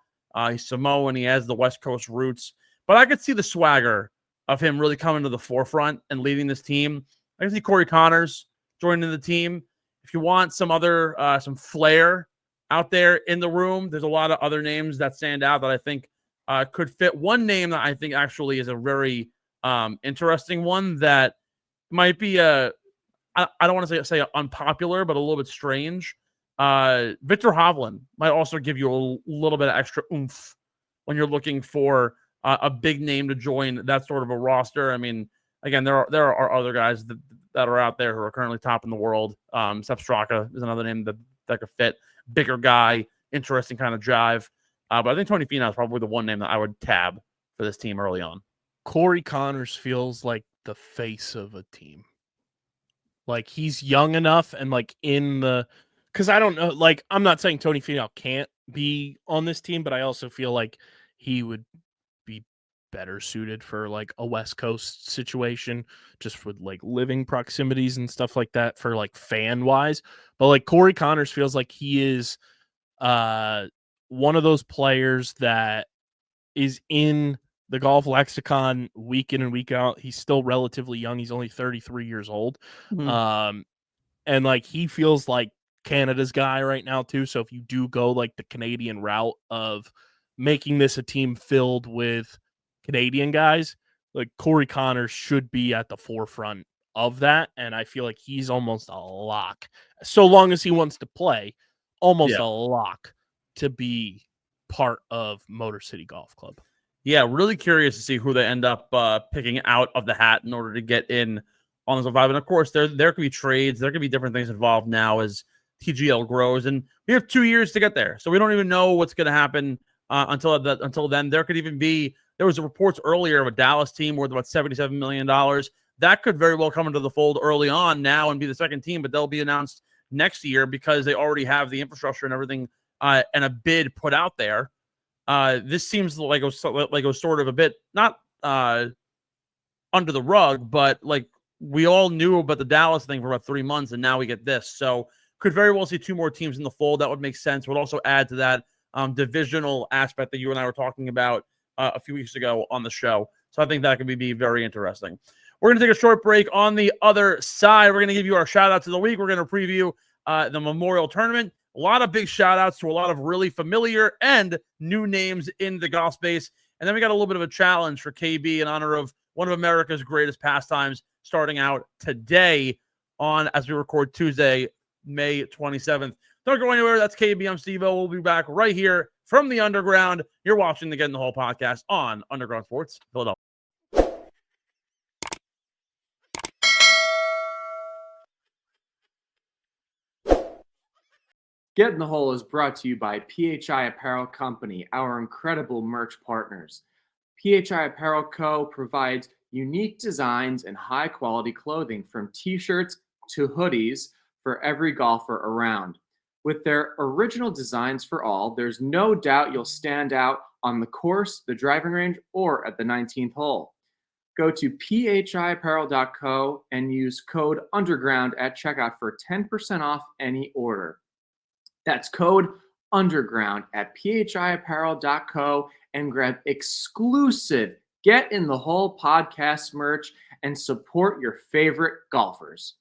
He's Samoan. He has the West Coast roots. But I could see the swagger of him really coming to the forefront and leading this team. I can see Corey Connors joining the team. If you want some other some flair out there in the room, there's a lot of other names that stand out that I think could fit. One name that I think actually is a very interesting one that might be I don't want to say unpopular, but a little bit strange. Victor Hovland might also give you a little bit of extra oomph when you're looking for a big name to join that sort of a roster. I mean, again, there are other guys that are out there who are currently top in the world. Sepp Straka is another name that could fit. Bigger guy, interesting kind of drive. But I think Tony Finau is probably the one name that I would tab for this team early on. Corey Connors feels like the face of a team. Like he's young enough and like in the, because I don't know, like I'm not saying Tony Finau can't be on this team, but I also feel like he would be better suited for like a West Coast situation, just with like living proximities and stuff like that for like fan wise. But like Corey Connors feels like he is one of those players that is in the golf lexicon week in and week out. He's still relatively young. He's only 33 years old. And like he feels like Canada's guy right now too. So if you do go like the Canadian route of making this a team filled with Canadian guys, like Corey Connors should be at the forefront of that. And I feel like he's almost a lock, so long as he wants to play, almost a lock to be part of Motor City Golf Club. Yeah, really curious to see who they end up picking out of the hat in order to get in on this vibe. And of course, there could be trades, there could be different things involved now as TGL grows, and we have 2 years to get there, so we don't even know what's going to happen until then. There was reports earlier of a Dallas team worth about $77 million. That could very well come into the fold early on now and be the second team, but they'll be announced next year because they already have the infrastructure and everything and a bid put out there. This seems like it was sort of a bit not under the rug, but like we all knew about the Dallas thing for about 3 months, and now we get this. So could very well see 2 more teams in the fold. That would make sense. Would also add to that divisional aspect that you and I were talking about a few weeks ago on the show. So I think that could be very interesting. We're going to take a short break. On the other side, we're going to give you our shout-outs of the week. We're going to preview the Memorial Tournament. A lot of big shout-outs to a lot of really familiar and new names in the golf space. And then we got a little bit of a challenge for KB in honor of one of America's greatest pastimes starting out today as we record Tuesday, May 27th. Don't go anywhere. That's KB. I'm Steve-O. We'll be back right here from the Underground. You're watching the Get in the Hole podcast on Underground Sports Philadelphia. Get in the Hole is brought to you by PHI Apparel Company, our incredible merch partners. PHI Apparel Co. provides unique designs and high-quality clothing from t-shirts to hoodies for every golfer around. With their original designs for all, there's no doubt you'll stand out on the course, the driving range, or at the 19th hole. Go to phiapparel.co and use code UNDERGROUND at checkout for 10% off any order. That's code UNDERGROUND at phiapparel.co and grab exclusive Get in the Hole podcast merch and support your favorite golfers.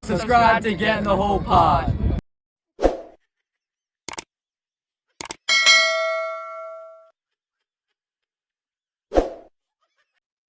Subscribe to Get in the Hole Pod.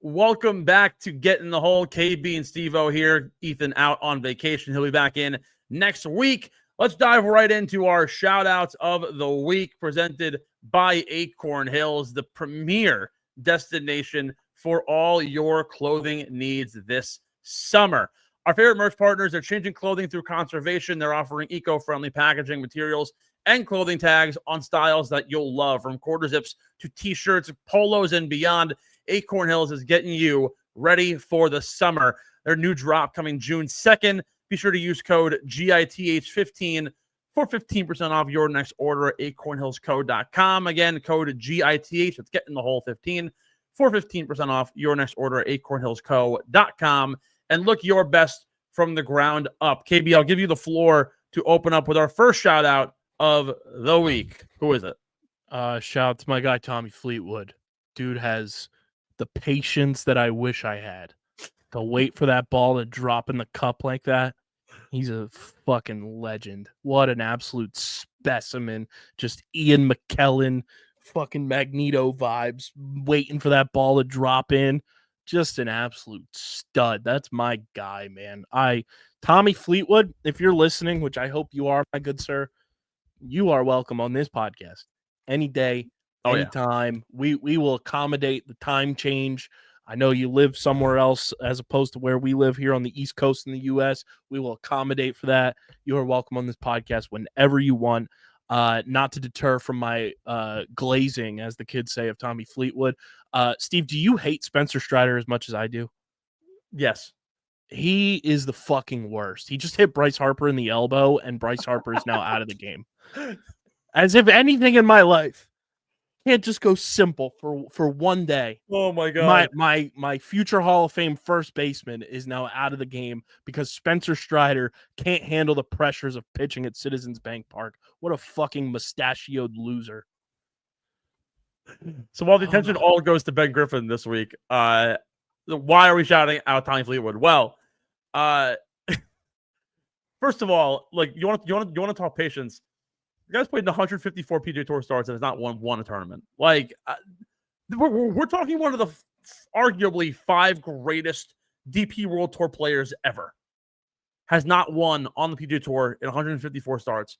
Welcome back to Get in the Hole. KB and Steve-O here. Ethan out on vacation. He'll be back in next week. Let's dive right into our shout-outs of the week presented by Acorn Hills, the premier destination for all your clothing needs this summer. Our favorite merch partners are changing clothing through conservation. They're offering eco-friendly packaging materials and clothing tags on styles that you'll love, from quarter zips to t-shirts, polos, and beyond. Acorn Hills is getting you ready for the summer. Their new drop coming June 2nd. Be sure to use code GITH15 for 15% off your next order at acornhillsco.com. Again, code GITH, let's get in the hole 15 for 15% off your next order at acornhillsco.com. And look your best from the ground up. KB, I'll give you the floor to open up with our first shout out of the week. Who is it? Shout out to my guy, Tommy Fleetwood. Dude has the patience that I wish I had to wait for that ball to drop in the cup like that. He's a fucking legend. What an absolute specimen. Just Ian McKellen, fucking Magneto vibes, waiting for that ball to drop in. Just an absolute stud. That's my guy, man. Tommy Fleetwood, if you're listening, which I hope you are, my good sir, you are welcome on this podcast. Any day, anytime. Yeah. We will accommodate the time change. I know you live somewhere else as opposed to where we live here on the East Coast in the U.S. We will accommodate for that. You are welcome on this podcast whenever you want. Not to deter from my glazing, as the kids say, of Tommy Fleetwood. Steve, do you hate Spencer Strider as much as I do? Yes. He is the fucking worst. He just hit Bryce Harper in the elbow, and Bryce Harper is now out of the game. As if anything in my life can't just go simple for one day. Oh my god. My future Hall of Fame first baseman is now out of the game because Spencer Strider can't handle the pressures of pitching at Citizens Bank Park. What a fucking mustachioed loser. So while the attention all goes to Ben Griffin this week, why are we shouting out Tommy Fleetwood? Well, first of all, like you want to talk patience. The guy's played in 154 PGA Tour starts and has not won a tournament. Like, we're talking one of the arguably 5 greatest DP World Tour players ever. Has not won on the PGA Tour in 154 starts.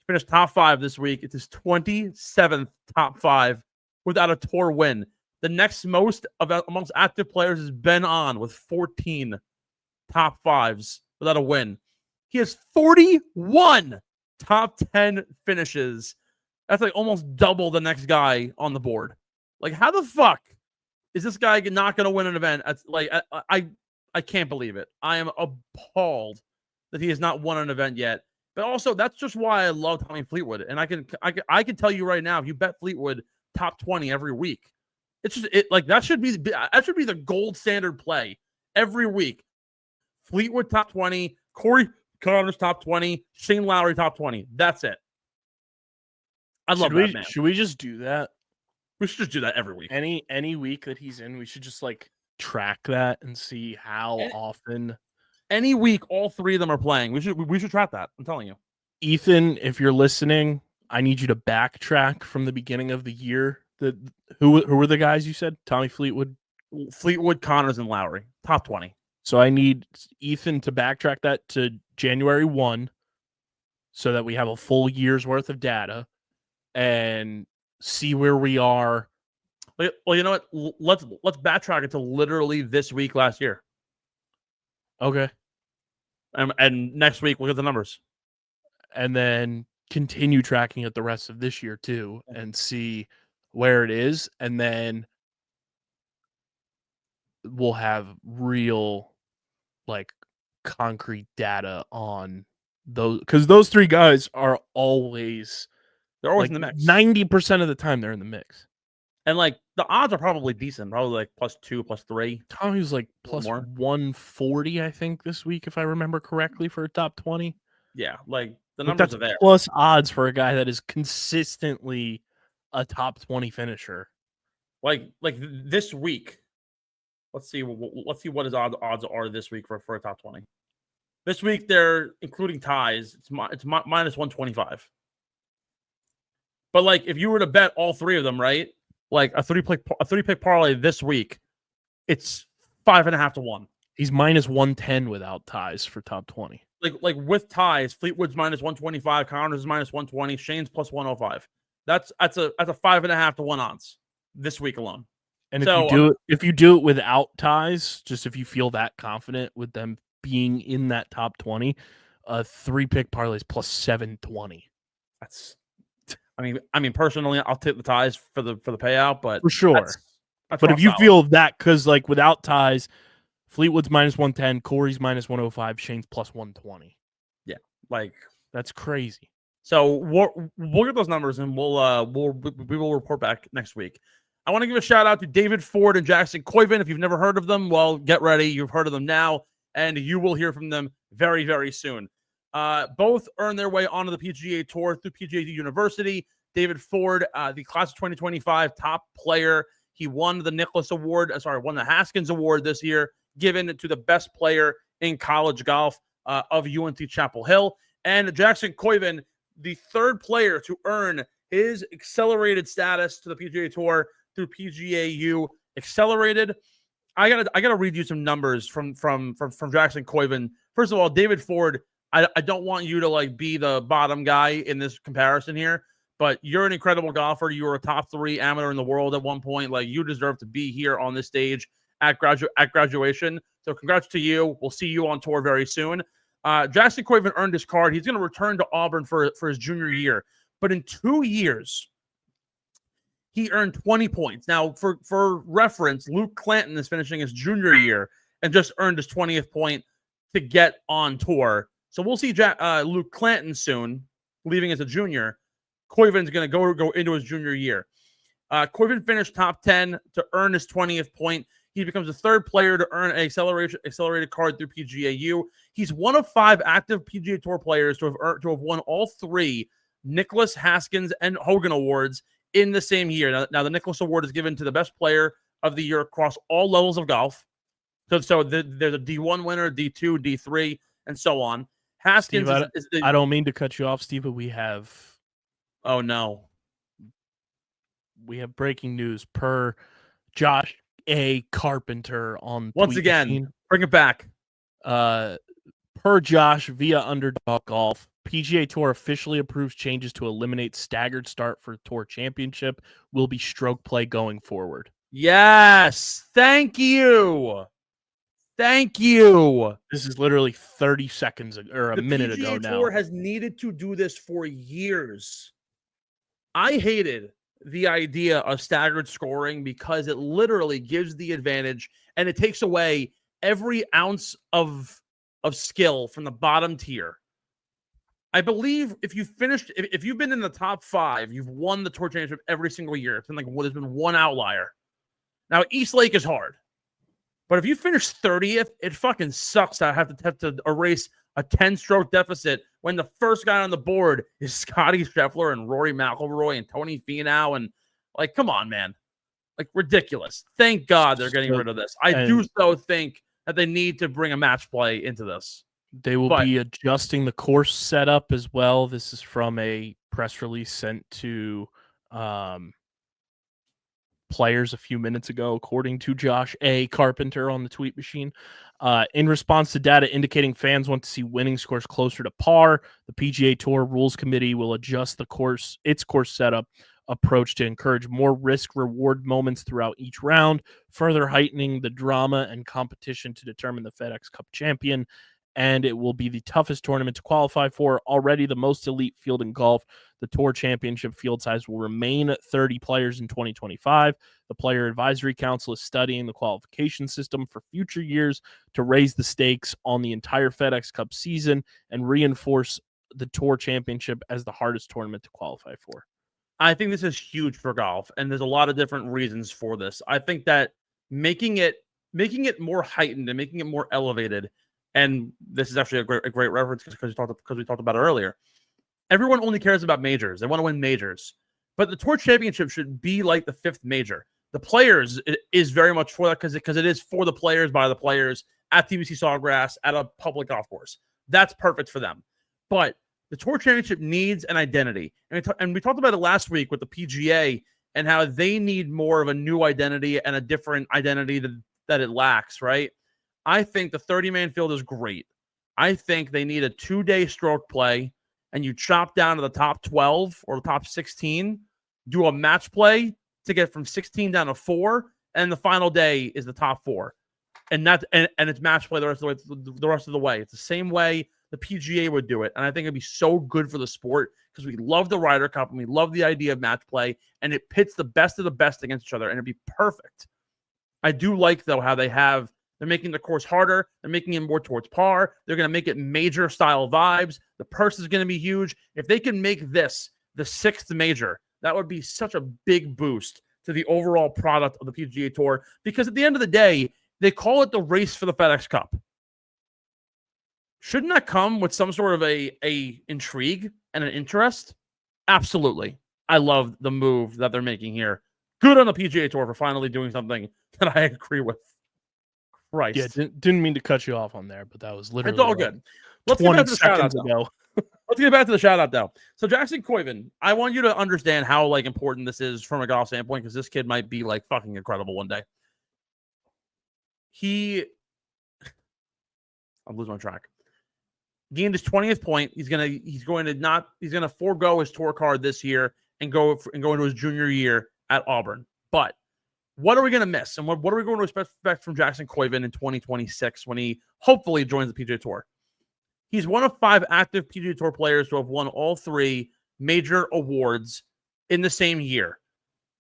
Finished top 5 this week. It's his 27th top 5 without a tour win. The next most amongst active players is Ben On with 14 top 5s without a win. He has 41 top 10 finishes. That's like almost double the next guy on the board. Like, how the fuck is this guy not going to win an event? Like, I can't believe it. I am appalled that he has not won an event yet. But also, that's just why I love Tommy Fleetwood. And I can tell you right now, if you bet Fleetwood top 20 every week, it's just that should be the gold standard play every week. Fleetwood top 20, Corey Connors top 20, Shane Lowry top 20. That's it. I love that, man. Should we just do that? We should just do that every week. Any week that he's in, we should just like track that and see how often. Any week, all 3 of them are playing. We should track that. I'm telling you. Ethan, if you're listening, I need you to backtrack from the beginning of the year. Who were the guys you said? Tommy Fleetwood, Connors, and Lowry top 20. So I need Ethan to backtrack that to January 1 so that we have a full year's worth of data and see where we are. Well, you know what? Let's backtrack it to literally this week last year. Okay. And next week, look at the numbers. And then continue tracking it the rest of this year too and see where it is. And then we'll have real, like, concrete data on those, because those 3 guys are always in the mix. 90% of the time they're in the mix, and like the odds are probably decent, probably like +2, +3. Tommy's like plus 140, I think, this week, if I remember correctly, for a top 20. Yeah, like the numbers are there. Plus odds for a guy that is consistently a top 20 finisher. Like this week. Let's see what his odds are this week for a top 20. This week they're including ties. It's minus 125. But like, if you were to bet all three of them, right? Like a three pick parlay this week, it's 5.5 to 1. He's minus 110 without ties for top 20. Like with ties, Fleetwood's minus 125, Connors is minus 120, Shane's plus 105. That's a 5.5 to 1 odds this week alone. And So, if you do it without ties, just if you feel that confident with them being in that top 20, a 3-pick parlay is plus 720. that's, I mean, personally, I'll take the ties for the payout, but For sure. that's But if you solid. feel that, because like without ties, Fleetwood's minus 110, Corey's minus 105, Shane's plus 120. Yeah, like That's crazy. so we'll get those numbers and we will report back next week. I want to give a shout out to David Ford and Jackson Koivin. If you've never heard of them, well, get ready. You've heard of them now, and you will hear from them very, very soon. Both earned their way onto the PGA Tour through PGA University. David Ford, the class of 2025 top player. He won the won the Haskins Award this year, given to the best player in college golf of UNT Chapel Hill. And Jackson Koivin, the third player to earn his accelerated status to the PGA Tour through PGAU accelerated. I gotta read you some numbers from Jackson Koivin. First of all, David Ford, I don't want you to like be the bottom guy in this comparison here, but you're an incredible golfer. You were a top 3 amateur in the world at one point. Like, you deserve to be here on this stage at graduation. So congrats to you. We'll see you on tour very soon. Jackson Koivin earned his card. He's going to return to Auburn for his junior year. But in 2 years, he earned 20 points. Now, for reference, Luke Clanton is finishing his junior year and just earned his 20th point to get on tour. So we'll see Luke Clanton soon, leaving as a junior. Koivin's going to go into his junior year. Koivin finished top 10 to earn his 20th point. He becomes the third player to earn an accelerated card through PGAU. He's one of 5 active PGA Tour players to have won all 3 Nicholas, Haskins, and Hogan awards in the same year. Now the Nicholas Award is given to the best player of the year across all levels of golf. So there's a D1 winner, D2, D3, and so on. Haskins Steve, I don't mean to cut you off, Steve, but we have... Oh, no. We have breaking news per Josh A. Carpenter on Once Tweet again, Machine. bring it back. Per Josh via Underdog Golf, PGA Tour officially approves changes to eliminate staggered start for Tour Championship. Will be stroke play going forward. Yes. Thank you. Thank you. This is literally 30 seconds or a minute ago now. The PGA Tour has needed to do this for years. I hated the idea of staggered scoring because it literally gives the advantage and it takes away every ounce of skill from the bottom tier. I believe if you've been in the top 5, you've won the Tour Championship every single year. It's been like, there's been one outlier. Now, East Lake is hard. But if you finish 30th, it fucking sucks to have to erase a 10-stroke deficit when the first guy on the board is Scotty Scheffler and Rory McIlroy and Tony Finau. And, like, come on, man. Like, ridiculous. Thank God they're getting rid of this. I do so think that they need to bring a match play into this. They will be adjusting the course setup as well. This is from a press release sent to players a few minutes ago, according to Josh A. Carpenter on the Tweet Machine. In response to data indicating fans want to see winning scores closer to par, the PGA Tour Rules Committee will adjust its course setup approach to encourage more risk-reward moments throughout each round, further heightening the drama and competition to determine the FedEx Cup champion. And it will be the toughest tournament to qualify for. Already the most elite field in golf, the Tour Championship field size will remain at 30 players in 2025. The Player Advisory Council is studying the qualification system for future years to raise the stakes on the entire FedEx Cup season and reinforce the Tour Championship as the hardest tournament to qualify for. I think this is huge for golf, and there's a lot of different reasons for this. I think that making it more heightened and making it more elevated. And this is actually a great reference because we talked about it earlier. Everyone only cares about majors. They want to win majors. But the Tour Championship should be like the 5th major. The Players is very much for that because it is for the players, by the players, at TBC Sawgrass, at a public golf course. That's perfect for them. But the Tour Championship needs an identity. And we talked about it last week with the PGA and how they need more of a new identity and a different identity that it lacks, right? I think the 30-man field is great. I think they need a 2-day stroke play, and you chop down to the top 12 or the top 16, do a match play to get from 16 down to 4, and the final day is the top 4. And it's match play the rest of the way. It's the same way the PGA would do it. And I think it'd be so good for the sport because we love the Ryder Cup and we love the idea of match play, and it pits the best of the best against each other, and it'd be perfect. I do like, though, how they're making the course harder. They're making it more towards par. They're going to make it major style vibes. The purse is going to be huge. If they can make this the 6th major, that would be such a big boost to the overall product of the PGA Tour, because at the end of the day, they call it the race for the FedEx Cup. Shouldn't that come with some sort of a intrigue and an interest? Absolutely. I love the move that they're making here. Good on the PGA Tour for finally doing something that I agree with. Christ. Yeah, didn't mean to cut you off on there, but that was literally it's all good. Let's get 20 back to the seconds shout-out, ago. Let's get back to the shout-out, though. So Jackson Koivin, I want you to understand how important this is from a golf standpoint, because this kid might be fucking incredible one day. I'm losing my track. Gained his 20th point. He's going to forego his tour card this year and go into his junior year at Auburn. But what are we going to miss? And what are we going to expect from Jackson Koivin in 2026 when he hopefully joins the PGA Tour? He's one of 5 active PGA Tour players to have won all 3 major awards in the same year.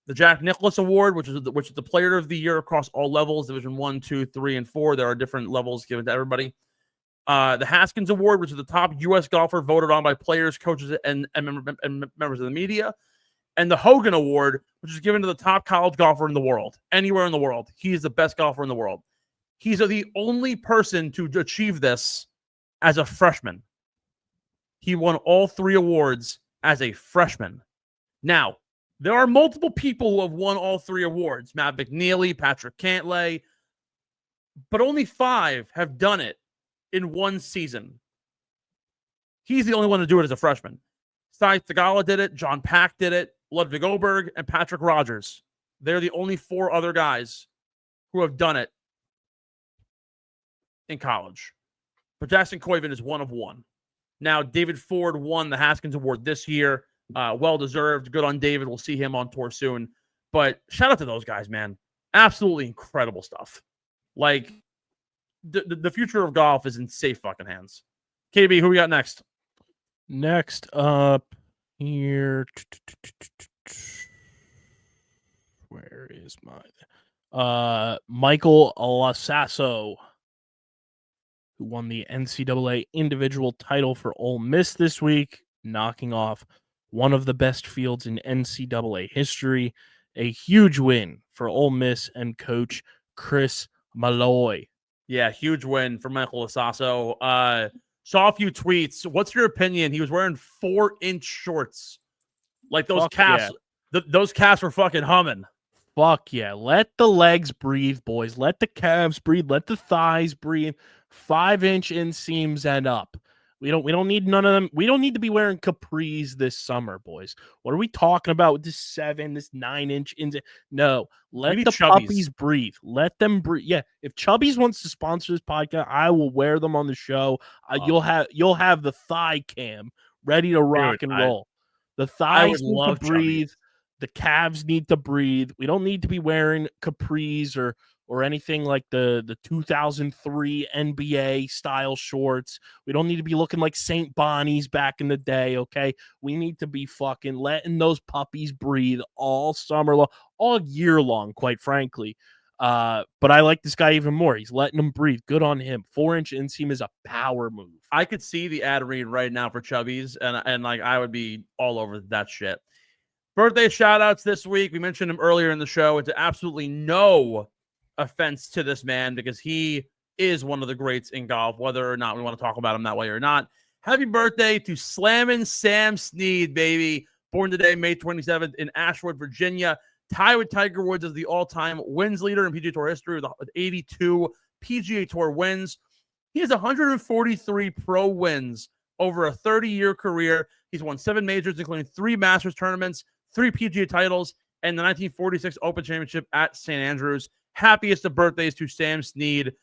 The Jack Nicklaus Award, which is the Player of the Year across all levels, Division 1, 2, 3, and 4. There are different levels given to everybody. The Haskins Award, which is the top U.S. golfer voted on by players, coaches, and members of the media. And the Hogan Award, which is given to the top college golfer in the world, anywhere in the world. He is the best golfer in the world. He's the only person to achieve this as a freshman. He won all 3 awards as a freshman. Now, there are multiple people who have won all 3 awards. Matt McNeely, Patrick Cantlay, but only 5 have done it in one season. He's the only one to do it as a freshman. Sai Thagala did it, John Pack did it, Ludwig Oberg, and Patrick Rogers. They're the only 4 other guys who have done it in college. But Jackson Koivin is one of 1. Now, David Ford won the Haskins Award this year. Well-deserved. Good on David. We'll see him on tour soon. But shout out to those guys, man. Absolutely incredible stuff. The future of golf is in safe fucking hands. KB, who we got next? Next up here. Where is my Michael Lasasso, who won the NCAA individual title for Ole Miss this week, knocking off one of the best fields in NCAA history. A huge win for Ole Miss and coach Chris Malloy. Yeah, huge win for Michael Lasasso. Saw a few tweets. What's your opinion? He was wearing 4-inch shorts. Those calves. Yeah. Those calves were fucking humming. Fuck yeah. Let the legs breathe, boys. Let the calves breathe. Let the thighs breathe. 5-inch inseams and up. We don't need none of them. We don't need to be wearing capris this summer, boys. What are we talking about with this 9-inch inseam? No, let the puppies breathe. Let them breathe. Yeah, if Chubbies wants to sponsor this podcast, I will wear them on the show. You'll have the thigh cam ready to rock and roll. The thighs need to breathe. Chubbies. The calves need to breathe. We don't need to be wearing capris or anything like the 2003 NBA style shorts. We don't need to be looking like St. Bonnie's back in the day, okay? We need to be fucking letting those puppies breathe all summer long, all year long, quite frankly. But I like this guy even more. He's letting them breathe. Good on him. 4-inch inseam is a power move. I could see the ad read right now for Chubbies, and I would be all over that shit. Birthday shout-outs this week. We mentioned him earlier in the show. It's absolutely no offense to this man because he is one of the greats in golf, whether or not we want to talk about him that way or not. Happy birthday to Slammin' Sam Snead, baby. Born today, May 27th in Ashwood, Virginia. Tied with Tiger Woods as the all-time wins leader in PGA Tour history with 82 PGA Tour wins. He has 143 pro wins over a 30-year career. He's won 7 majors, including 3 Masters tournaments, 3 PGA titles, and the 1946 Open Championship at St. Andrews. Happiest of birthdays to Sam Snead,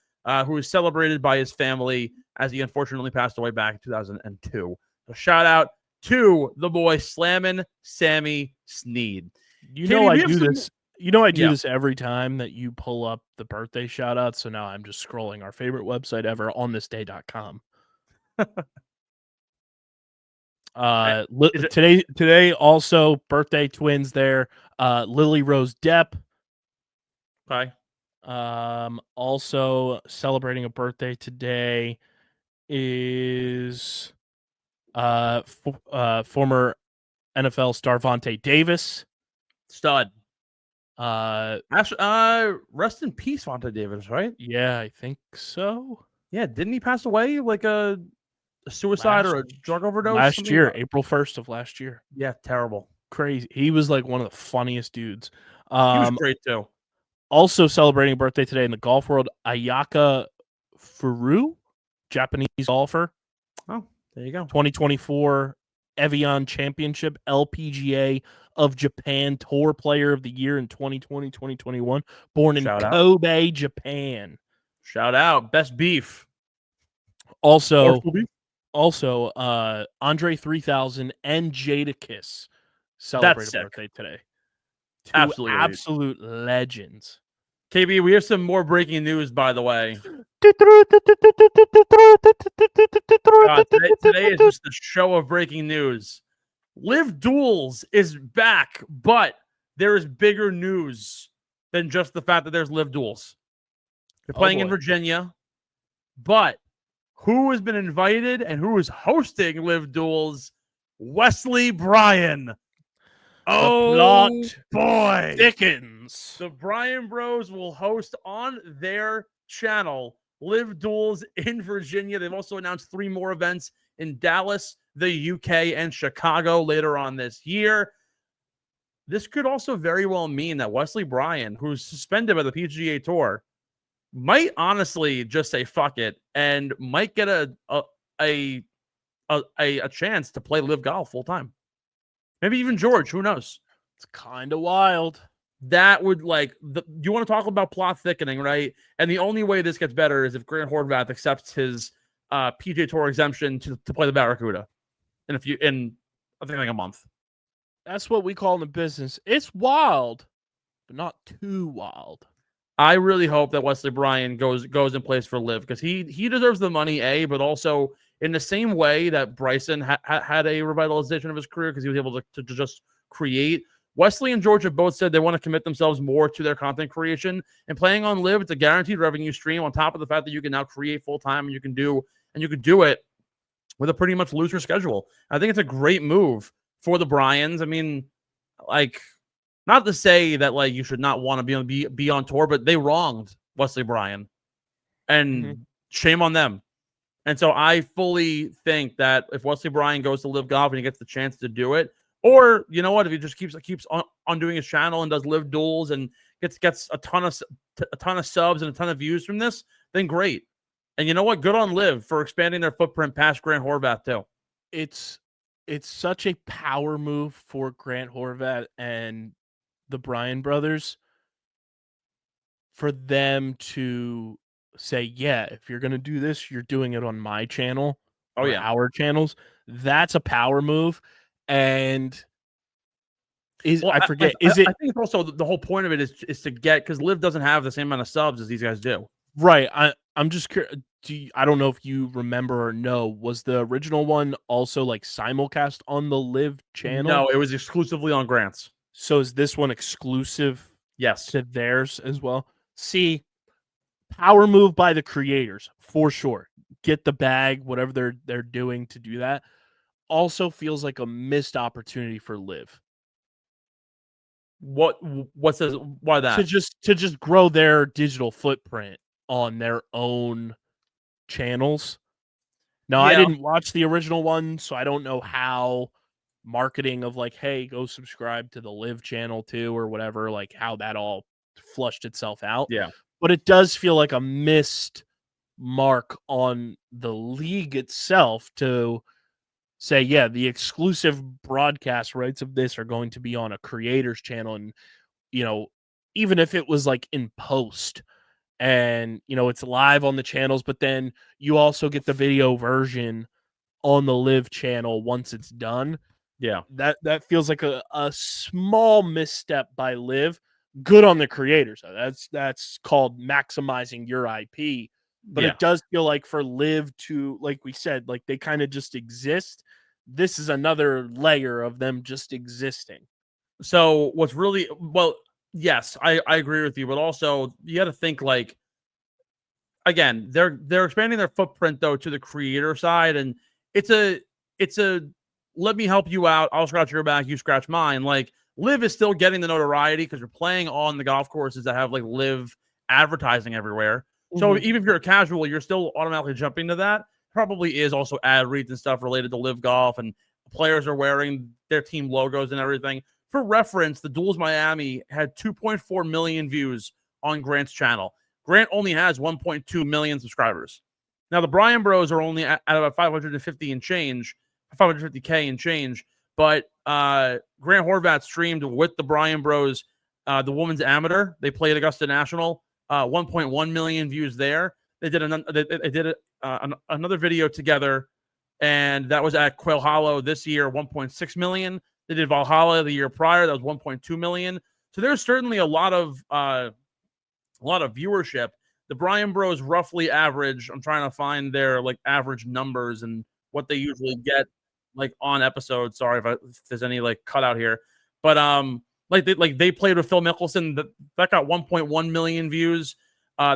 who is celebrated by his family as he unfortunately passed away back in 2002. So shout out to the boy Slammin' Sammy Snead. You know I do some... this. You know I do this every time that you pull up the birthday shout out. So now I'm just scrolling our favorite website ever, onthisday.com. Today also birthday twins there. Lily Rose Depp. Okay. Also celebrating a birthday today is former NFL star Vontae Davis. Stud. Rest in peace, Vontae Davis, right? Yeah, I think so. Yeah, didn't he pass away like a suicide or a drug overdose? Last year, April 1st of last year. Yeah, terrible. Crazy. He was like one of the funniest dudes. He was great too. Also celebrating a birthday today in the golf world, Ayaka Furu, Japanese golfer. Oh, there you go. 2024 Evian Championship, LPGA of Japan Tour Player of the Year in 2020, 2021. Born in Kobe, Japan. Shout out. Best beef. Also, Andre 3000 and Jadakiss celebrate a birthday today. Two absolute legends. KB, we have some more breaking news, by the way. Today is just the show of breaking news. Live Duels is back, but there is bigger news than just the fact that there's Live Duels. They're playing in Virginia, but who has been invited and who is hosting Live Duels? Wesley Bryan. Oh, boy. Dickens. The Bryan Bros will host on their channel Live Duels in Virginia. They've also announced 3 more events in Dallas, the UK, and Chicago later on this year. This could also very well mean that Wesley Bryan, who's suspended by the PGA Tour, might honestly just say fuck it and might get a chance to play Live Golf full time. Maybe even George, who knows? It's kind of wild. That would you want to talk about plot thickening, right? And the only way this gets better is if Grant Horvath accepts his PGA Tour exemption to play the Barracuda in I think like a month. That's what we call in the business. It's wild, but not too wild. I really hope that Wesley Bryan goes and plays for Liv because he deserves the money, but also in the same way that Bryson had a revitalization of his career because he was able to just create. Wesley and George have both said they want to commit themselves more to their content creation, and playing on Liv, it's a guaranteed revenue stream on top of the fact that you can now create full time and you can do it with a pretty much looser schedule. I think it's a great move for the Bryans. I mean, not to say that you should not want to be on tour, but they wronged Wesley Bryan, and shame on them. And so I fully think that if Wesley Bryan goes to Live Golf and he gets the chance to do it, or you know what, if he just keeps on doing his channel and does Live Duels and gets a ton of subs and a ton of views from this, then great. And you know what? Good on Live for expanding their footprint past Grant Horvath too. It's such a power move for Grant Horvath and the Bryan brothers for them to say, yeah, if you're going to do this, you're doing it on my channel. Oh, yeah. Our channels. That's a power move. And I think it's also the whole point of it is to get, because Liv doesn't have the same amount of subs as these guys do. Right. I'm just curious. I don't know if you remember or know, was the original one also simulcast on the Liv channel? No, it was exclusively on Grant's. So is this one exclusive? Yes. To theirs as well? See, power move by the creators for sure. Get the bag, whatever they're doing to do that. Also feels like a missed opportunity for Liv. Why that? To just grow their digital footprint on their own channels. Now, I didn't watch the original one, so I don't know how marketing of hey, go subscribe to the Liv channel too, or whatever, how that all flushed itself out. Yeah. But it does feel like a missed mark on the league itself to say, yeah, the exclusive broadcast rights of this are going to be on a creator's channel. And, even if it was like in post and, it's live on the channels, but then you also get the video version on the Live channel once it's done. Yeah. That feels like a small misstep by Live. Good on the creators. That's called maximizing your IP. But Yeah. it does feel like for Live to, like we said, like they kind of just exist. This is another layer of them just existing. So what's really, well, yes, I agree with you, but also you got to think like, again, they're expanding their footprint though to the creator side, and it's a let me help you out. I'll scratch your back, you scratch mine. Like Live is still getting the notoriety because you're playing on the golf courses that have like Live advertising everywhere. So even if you're a casual, you're still automatically jumping to that. Probably is also ad reads and stuff related to LIVGolf, and players are wearing their team logos and everything. For reference, the Duels Miami had 2.4 million views on Grant's channel. Grant only has 1.2 million subscribers. Now the Bryan Bros are only at about 550 and change, 550K and change. But Grant Horvat streamed with the Bryan Bros, the Women's Amateur. They played Augusta National, 1.1 million views there. They did another video together, and that was at Quail Hollow this year, 1.6 million. They did Valhalla the year prior, that was 1.2 million. So there's certainly a lot of viewership. The Bryan Bros roughly average. I'm trying to find their like average numbers and what they usually get like on episodes. Sorry if there's any like cutout here, but they played with Phil Mickelson. That got 1.1 million views.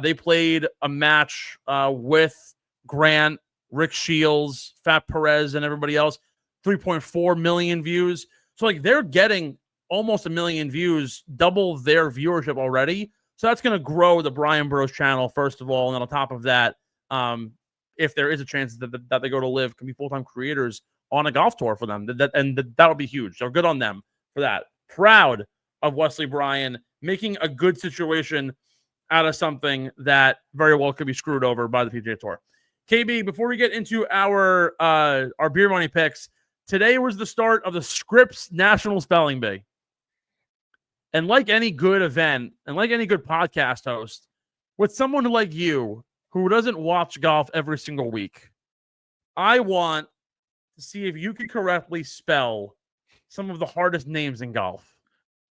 They played a match with Grant, Rick Shields, Fat Perez, and everybody else. 3.4 million views. So like they're getting almost 1 million views, double their viewership already. So that's going to grow the Bryan Bros channel, first of all. And then on top of that, if there is a chance that they go to Live, can be full-time creators on a golf tour for them. That would be huge. So good on them for that. Proud of Wesley Bryan making a good situation out of something that very well could be screwed over by the PGA Tour. KB, before we get into our beer money picks, today was the start of the Scripps National Spelling Bee. And like any good event and like any good podcast host, with someone like you who doesn't watch golf every single week, I want to see if you can correctly spell some of the hardest names in golf.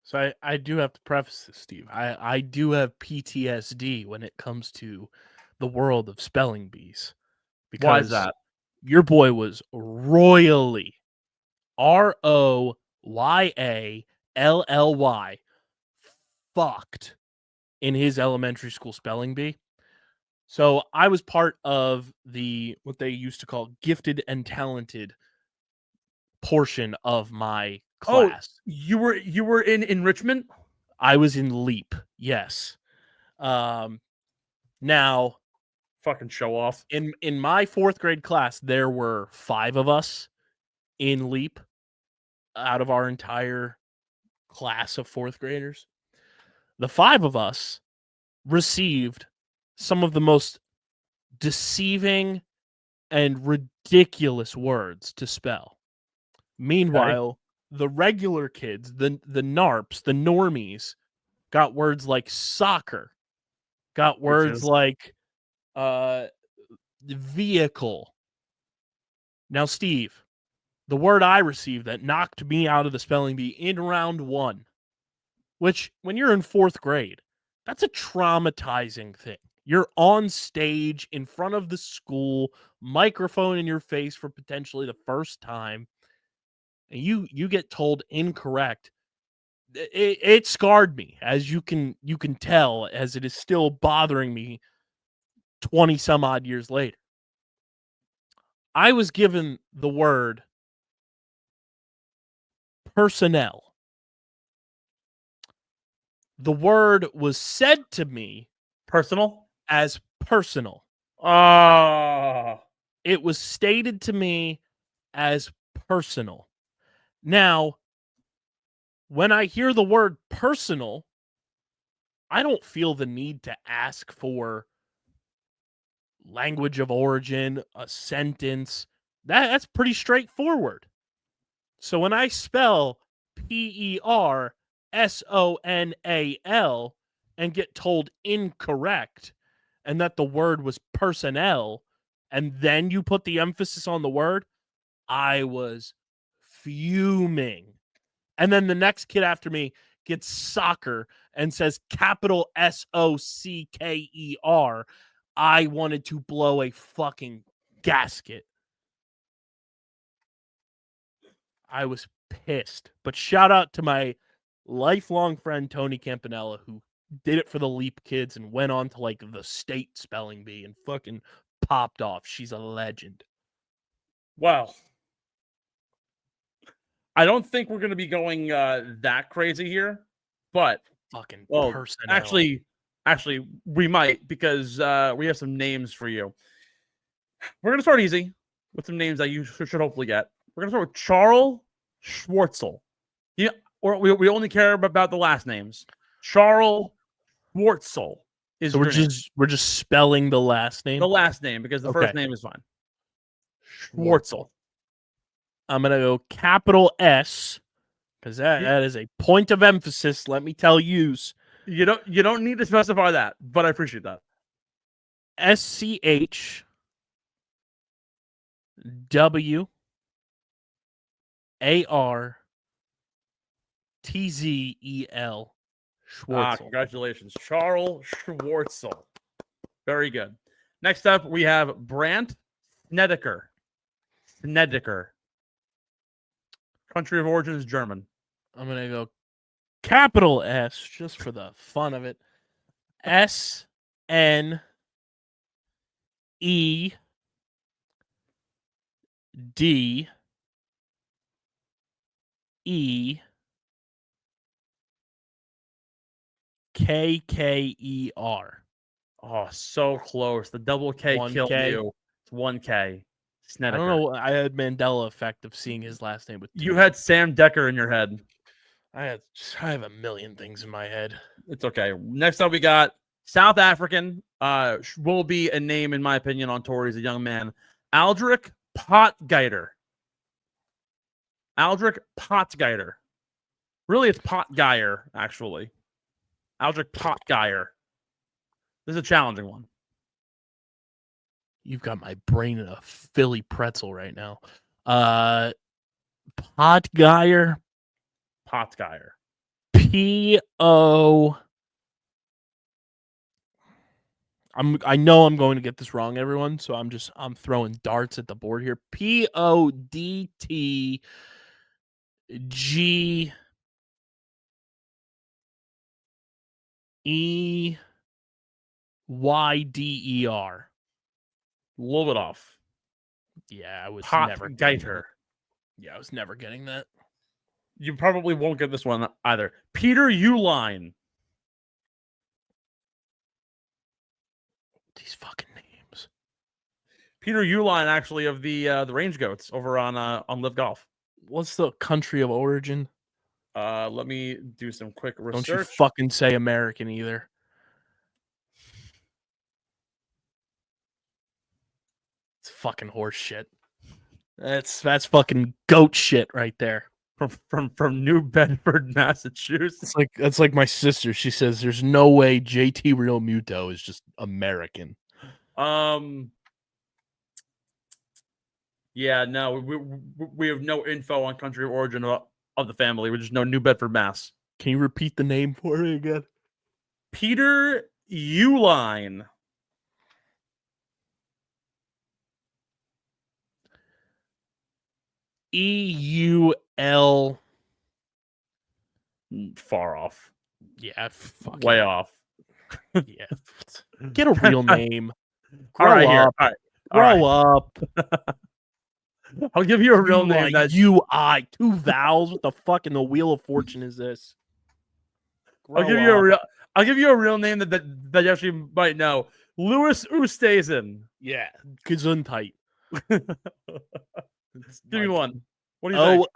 So I do have to preface this, Steve. I do have PTSD when it comes to the world of spelling bees. Because why is that? Your boy was royally, ROYALLY, fucked in his elementary school spelling bee. So I was part of what they used to call gifted and talented portion of my class. Oh, you were in enrichment? I was in LEAP, yes. Now, fucking show off. In my fourth grade class, there were 5 of us in LEAP out of our entire class of fourth graders. The 5 of us received some of the most deceiving and ridiculous words to spell. Meanwhile, the regular kids, the NARPs, the normies, got words like soccer, got words like vehicle. Now, Steve, the word I received that knocked me out of the spelling bee in round 1, which when you're in fourth grade, that's a traumatizing thing. You're on stage in front of the school, microphone in your face for potentially the first time, and you get told incorrect. It scarred me, as you can tell, as it is still bothering me 20 some odd years later. I was given the word personnel. The word was said to me personal as personal. It was stated to me as personal. Now, when I hear the word personal, I don't feel the need to ask for language of origin, a sentence. That's pretty straightforward. So when I spell PERSONAL and get told incorrect and that the word was personnel, and then you put the emphasis on the word, I was fuming. And then the next kid after me gets soccer and says capital SOCKER. I wanted to blow a fucking gasket. I was pissed. But shout out to my lifelong friend Tony Campanella, who did it for the Leap kids and went on to like the state spelling bee and fucking popped off. She's a legend. Wow. I don't think we're going to be going that crazy here, but Fucking well, personnel. actually, we might, because we have some names for you. We're going to start easy with some names that you should hopefully get. We're going to start with Charles Schwartzel. Yeah, or we only care about the last names. Charles Schwartzel is So your name. we're just spelling the last name. The last name, because the first name is fine. Schwartzel. I'm gonna go capital S, because that is a point of emphasis. Let me tell yous. You don't need to specify that, but I appreciate that. SCHWARTZEL. Schwartzel. Congratulations, Charles Schwartzel. Very good. Next up, we have Brandt Snedeker. Snedeker. Country of origin is German. I'm gonna go capital S just for the fun of it. SNEDEKER. Oh, so close. The double K 1K. killed you. It's 1K. I Snedeker. don't know. I had Mandela effect of seeing his last name with two. You had Sam Decker in your head. I have a million things in my head. It's okay. Next up, we got South African. Will be a name, in my opinion, on tour. He's a young man. Aldrich Potgieter. Aldrich Potgieter. Really, it's Potgeier, actually. Aldrich Potgeier. This is a challenging one. You've got my brain in a Philly pretzel right now. Potgeier. Potgeier. I know I'm going to get this wrong, everyone. So I'm throwing darts at the board here. PODTGYDER. A little bit off. Yeah, I was never getting Potgieter. Yeah, I was never getting that. You probably won't get this one either. Peter Uline. These fucking names. Peter Uline, actually, of the Range Goats over on LIVGolf. What's the country of origin? Let me do some quick research. Don't you fucking say American either. It's fucking horse shit. That's fucking goat shit right there. From New Bedford, Massachusetts. That's like my sister. She says there's no way JT Real Muto is just American. Yeah, no, we have no info on country of origin of the family. We just know New Bedford, Mass. Can you repeat the name for me again? Peter Uline. EUL. Far off. Yeah, fucking Way off. Yeah. Get a real name. All right, Grow here. up. All right. Grow up. I'll give you a real name. That's UI. Two vowels. What the fuck in the Wheel of Fortune is this? I'll give you a real name that you actually might know. Louis Oosthuizen. Yeah. Gesundheit. Give me one. What do you think?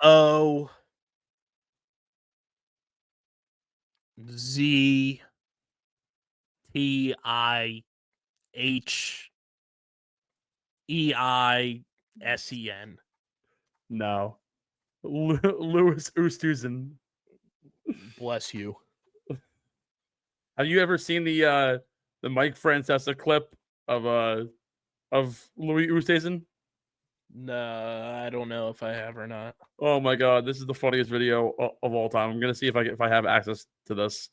OOZTIH Eisen. No. Louis Oosthuizen. Bless you. Have you ever seen the Mike Francesa clip of Louis Oosthuizen? No, I don't know if I have or not. Oh my god, this is the funniest video of all time. I'm gonna see if I have access to this.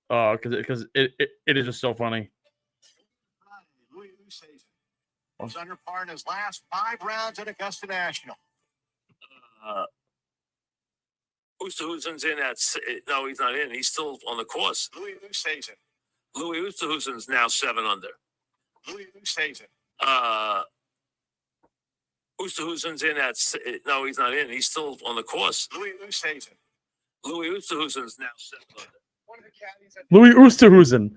Because it is just so funny. Louis Oosthuizen was under par in his last 5 rounds at Augusta National. Oosthuizen's in that. No, he's not in. He's still on the course. Louis Oosthuizen. Louis Oosthuizen's now 7 under. Louis Oosthuizen. Oosthuizen's in that. No, he's not in. He's still on the course. Louis Oosthuizen. Louis Oosthuizen's now 7 under. One of the caddies at Louis Oosthuizen.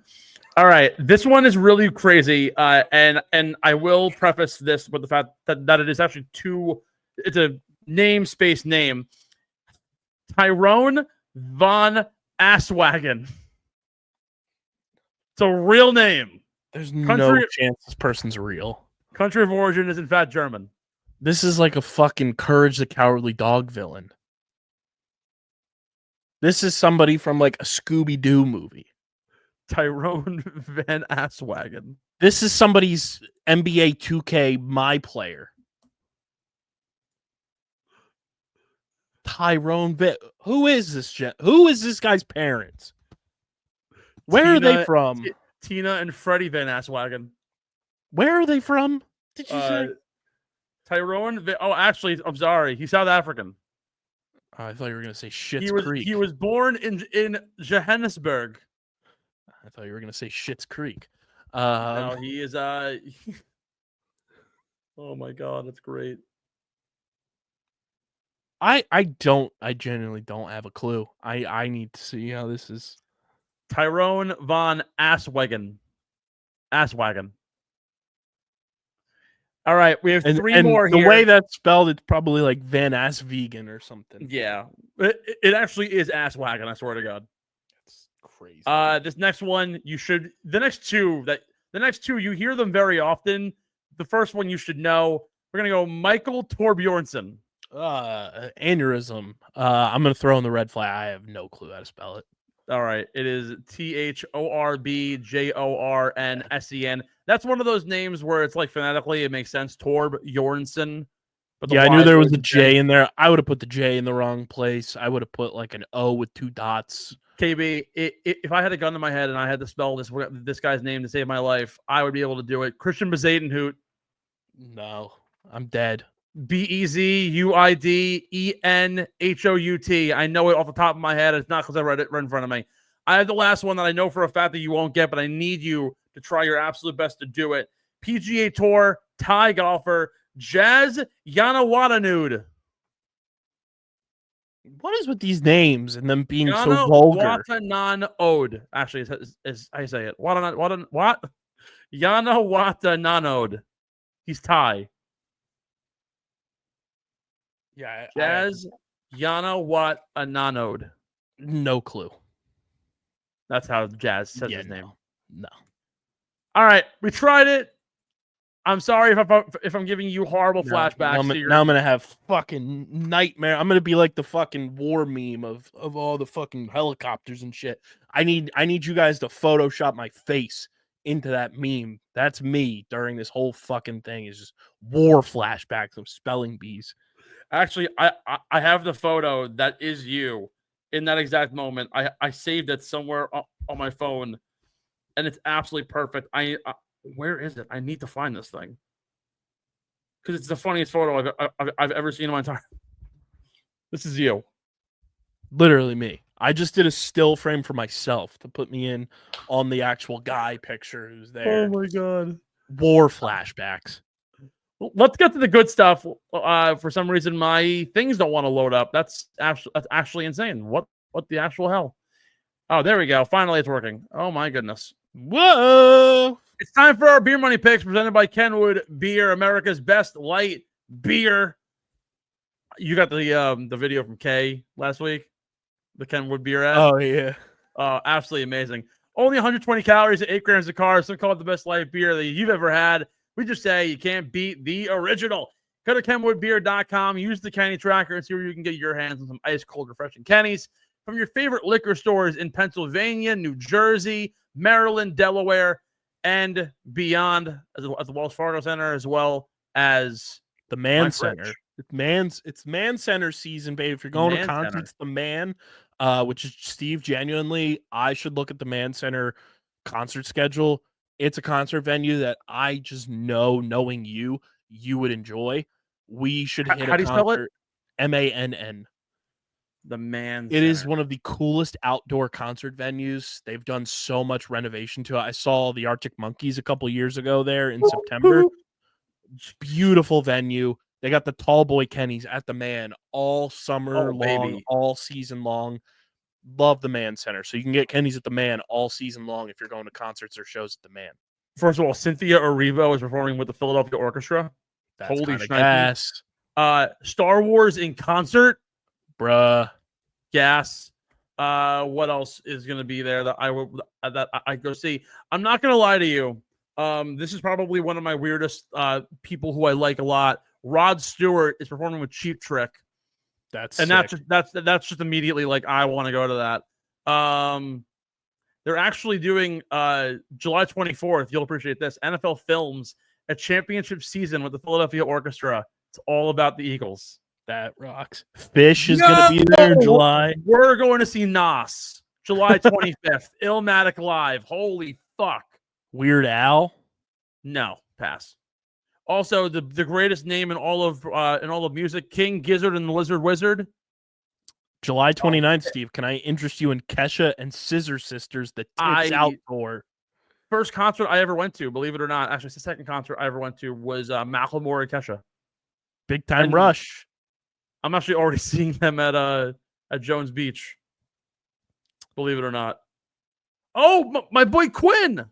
All right, this one is really crazy, and I will preface this with the fact that it is actually it's a namespace name. Tyrone Von Asswagen. It's a real name. There's no chance this person's real. Country of origin is in fact German. This is like a fucking Courage the Cowardly Dog villain. This is somebody from like a Scooby-Doo movie. Tyrone Van Asswagen. This is somebody's NBA 2K My Player. Tyrone. Who is this? Who is this guy's parents? Where are they from? Tina and Freddie Van Asswagen. Where are they from? Did you say? Tyrone. Actually, I'm sorry. He's South African. Oh, I thought you were going to say Schitt's Creek. He was born in Johannesburg. I thought you were going to say Schitt's Creek. No, he is. Oh my god, that's great. I genuinely don't have a clue. I need to see how this is. Tyrone Von Asswagen. All right, we have three more here. The way that's spelled, it's probably like Van Ass Vegan or something. Yeah, it actually is Asswagen. I swear to God. That's crazy. This next one, the next two you hear them very often. The first one you should know. We're gonna go Michael Torbjornsson. Aneurysm. I'm gonna throw in the red flag. I have no clue how to spell it. All right, it is Thorbjornsen. That's one of those names where it's like phonetically it makes sense. Torbjornsson. But I knew there was a J in there. I would have put the J in the wrong place. I would have put like an O with 2 dots. KB, if I had a gun to my head and I had to spell this guy's name to save my life, I would be able to do it. Christian Bezadenhout. No, I'm dead. Bezeudenhout. I know it off the top of my head. It's not because I read it right in front of me. I have the last one that I know for a fact that you won't get, but I need you to try your absolute best to do it. PGA Tour Thai golfer Jazz Yanawatanud. What is with these names and them being so vulgar? Yanawatanud. Actually, is how you say it. What? Yanawatanud. He's Thai. Yeah, Jazz Yanawatanud. No clue. That's how Jazz says his name. No. All right, we tried it. I'm sorry if I'm giving you horrible flashbacks. Now I'm gonna have fucking nightmare. I'm gonna be like the fucking war meme of all the fucking helicopters and shit. I need you guys to Photoshop my face into that meme. That's me during this whole fucking thing. Is just war flashbacks of spelling bees. Actually, I have the photo that is you in that exact moment. I saved it somewhere on my phone, and it's absolutely perfect. Where is it? I need to find this thing because it's the funniest photo I've ever seen in my entire. This is you, literally me. I just did a still frame for myself to put me in on the actual guy picture who's there. Oh my god! War flashbacks. Let's get to the good stuff. For some reason, my things don't want to load up. That's actually insane. What the actual hell? Oh, there we go. Finally, it's working. Oh my goodness. Whoa! It's time for our beer money picks presented by Kenwood Beer, America's best light beer. You got the video from Kay last week, the Kenwood Beer ad. Oh yeah. Absolutely amazing. Only 120 calories, 8 grams of carbs. Some call it the best light beer that you've ever had. We just say you can't beat the original. Go to kenwoodbeer.com, use the Kenny tracker, and see where you can get your hands on some ice-cold, refreshing Kennys from your favorite liquor stores in Pennsylvania, New Jersey, Maryland, Delaware, and beyond, at the Wells Fargo Center, as well as the Man my Center. fridge. It's Man Center season, babe. If you're going to concerts, the Man, which is Steve, genuinely, I should look at the Man Center concert schedule. It's a concert venue that I just know, knowing you would enjoy. We should hit How do you spell it? MANN. The Man It Center. is one of the coolest outdoor concert venues. They've done so much renovation to it. I saw the Arctic Monkeys a couple years ago there in September. Beautiful venue. They got the Tall Boy Kennys at the Man all summer long, baby. all season long. Love the Man Center. So you can get Kennys at the Man all season long if you're going to concerts or shows at the Man. First of all, Cynthia Erivo is performing with the Philadelphia Orchestra. That's Holy kinda shit. gas. Star Wars in concert. Bruh. Gas. What else is going to be there that I go see? I'm not going to lie to you. This is probably one of my weirdest people who I like a lot. Rod Stewart is performing with Cheap Trick. That's just immediately like I want to go to that. They're actually doing July 24th. You'll appreciate this. NFL Films, a championship season with the Philadelphia Orchestra. It's all about the Eagles. That rocks. Fish is going to be there in July. We're going to see Nas July 25th. Illmatic Live. Holy fuck. Weird Al. No, pass. Also, the greatest name in all of music, King Gizzard and the Lizard Wizard. July 29th, Steve. Can I interest you in Kesha and Scissor Sisters, the Tits Out tour? First concert I ever went to, believe it or not, actually, it's the second concert I ever went to was Macklemore and Kesha. Big Time Rush. I'm actually already seeing them at Jones Beach. Believe it or not. Oh, my boy Quinn.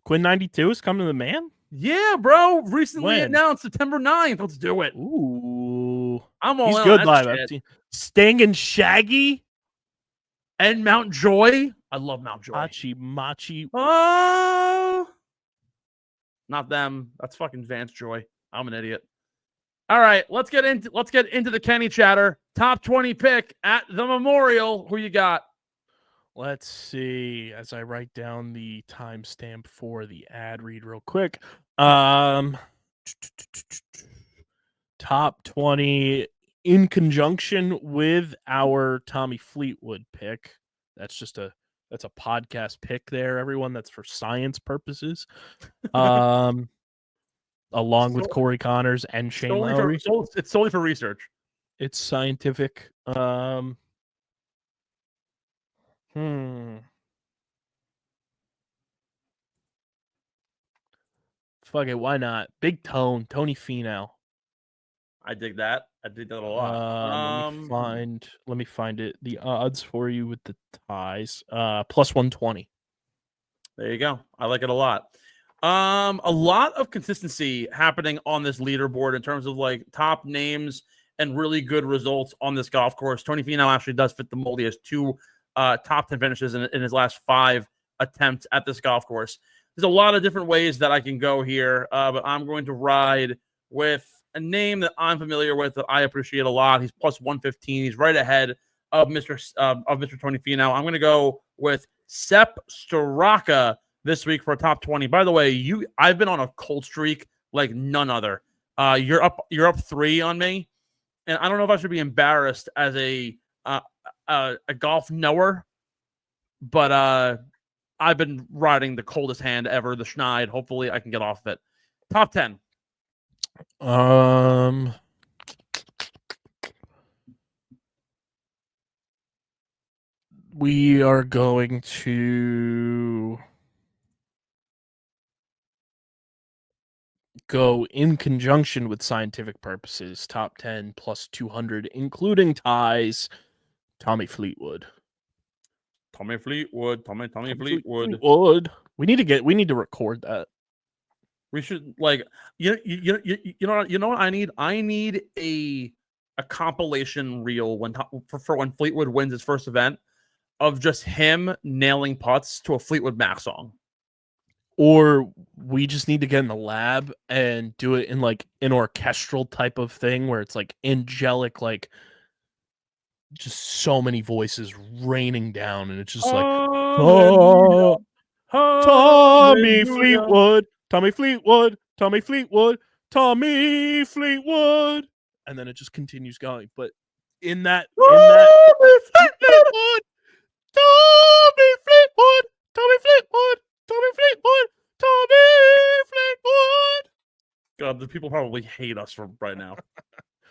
Quinn 92 is coming to the Man? Yeah, bro. Recently When? announced September 9th. Let's do it. Ooh. I'm all He's in good on live. that I've shit. seen Sting and Shaggy. And Mount Joy. I love Mount Joy. Machi. Oh. Not them. That's fucking Vance Joy. I'm an idiot. All right, let's get into the Kenny chatter. Top 20 pick at the Memorial. Who you got? Let's see. As I write down the timestamp for the ad read real quick. Top 20 in conjunction with our Tommy Fleetwood pick. That's a podcast pick there, everyone. That's for science purposes. Along with Corey Connors and Shane Lowry. It's solely for research. It's scientific. Fuck it, why not? Big Tony Finau. I dig that. I dig that a lot. Let me find it. The odds for you with the ties. Plus 120. There you go. I like it a lot. A lot of consistency happening on this leaderboard in terms of like top names and really good results on this golf course. Tony Finau actually does fit the mold. He has 2 top 10 finishes in his last 5 attempts at this golf course. There's a lot of different ways that I can go here, but I'm going to ride with a name that I'm familiar with that I appreciate a lot. He's plus 115. He's right ahead of Mr. Tony Finau. I'm going to go with Sepp Straka this week for a top 20. By the way, I've been on a cold streak like none other. You're up 3 on me, and I don't know if I should be embarrassed as a golf knower, but I've been riding the coldest hand ever, the Schneid. Hopefully, I can get off of it. Top 10. We are going to go in conjunction with scientific purposes. Top 10 plus 200, including ties. Tommy Fleetwood. Tommy Fleetwood. We need to record that. We should you know what I need? I need a compilation reel for when Fleetwood wins his first event of just him nailing putts to a Fleetwood Mac song. Or we just need to get in the lab and do it in like an orchestral type of thing where it's like angelic, like just so many voices raining down, and it's just like, Hallelujah. Tommy Hallelujah. Fleetwood, Tommy Fleetwood, Tommy Fleetwood, Tommy Fleetwood, and then it just continues going. But in that Fleetwood, Tommy Fleetwood, Tommy Fleetwood, Tommy Fleetwood, Tommy Fleetwood. God, the people probably hate us for right now.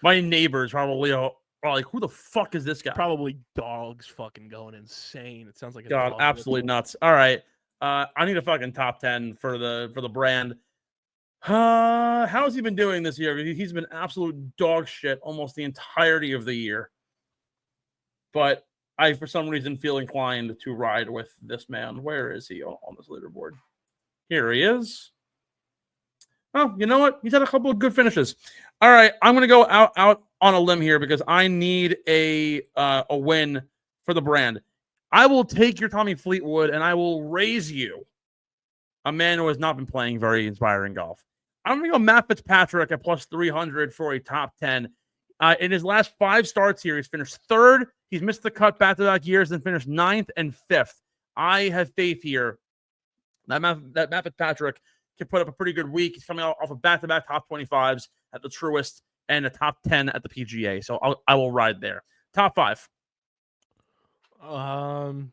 My neighbors probably are like, who the fuck is this guy? Probably dogs fucking going insane. It sounds like a God, dog absolutely whistle. nuts. All right. I need a fucking top 10 for the brand. How's he been doing this year? He's been absolute dog shit almost the entirety of the year. But I, for some reason, feel inclined to ride with this man. Where is he on this leaderboard? Here he is. Oh, you know what? He's had a couple of good finishes. All right, I'm going to go out on a limb here because I need a win for the brand. I will take your Tommy Fleetwood and I will raise you a man who has not been playing very inspiring golf. I'm going to go Matt Fitzpatrick at plus 300 for a top 10. In his last 5 starts here, he's finished 3rd. He's missed the cut back-to-back years and finished 9th and 5th. I have faith here that Matt Fitzpatrick can put up a pretty good week. He's coming off of back-to-back top 25s at the Truist and a top 10 at the PGA. So I will ride there. Top 5. I'm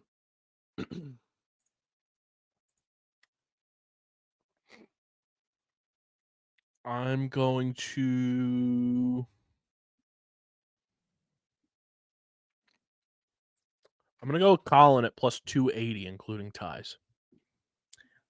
going to go with Colin at plus 280, including ties.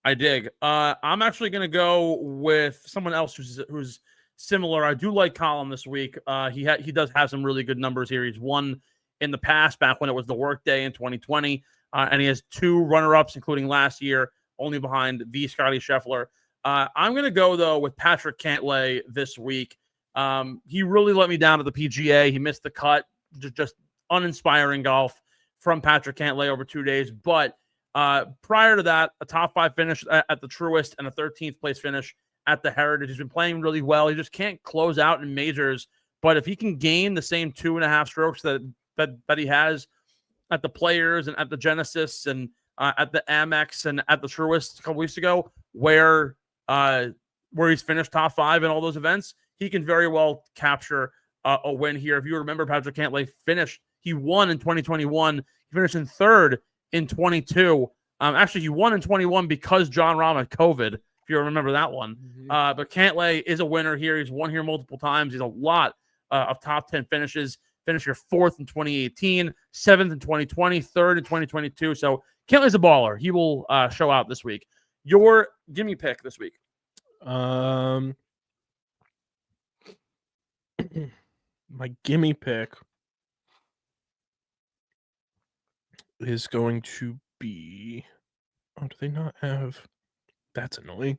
I dig. I'm actually going to go with someone else who's similar. I do like Colin this week. He does have some really good numbers here. He's won in the past, back when it was the workday in 2020, and he has 2 runner-ups, including last year, only behind the Scotty Scheffler. I'm going to go, though, with Patrick Cantlay this week. He really let me down at the PGA. He missed the cut. Just uninspiring golf from Patrick Cantlay over 2 days. But prior to that, a top 5 finish at the Truist and a 13th place finish at the Heritage. He's been playing really well. He just can't close out in majors. But if he can gain the same 2.5 strokes that he has at the Players and at the Genesis and at the Amex and at the Truist a couple weeks ago, where he's finished top 5 in all those events, he can very well capture a win here. If you remember, Patrick Cantlay he won in 2021. He finished in 3rd in 22. Actually, he won in 21 because John Rahm had COVID, if you remember that one. Mm-hmm. But Cantlay is a winner here. He's won here multiple times. He's a lot of top 10 finishes. Finished here 4th in 2018, 7th in 2020, 3rd in 2022. So Cantlay's a baller. He will show out this week. Your gimme pick this week. My gimme pick is going to be. Oh, do they not have? That's annoying.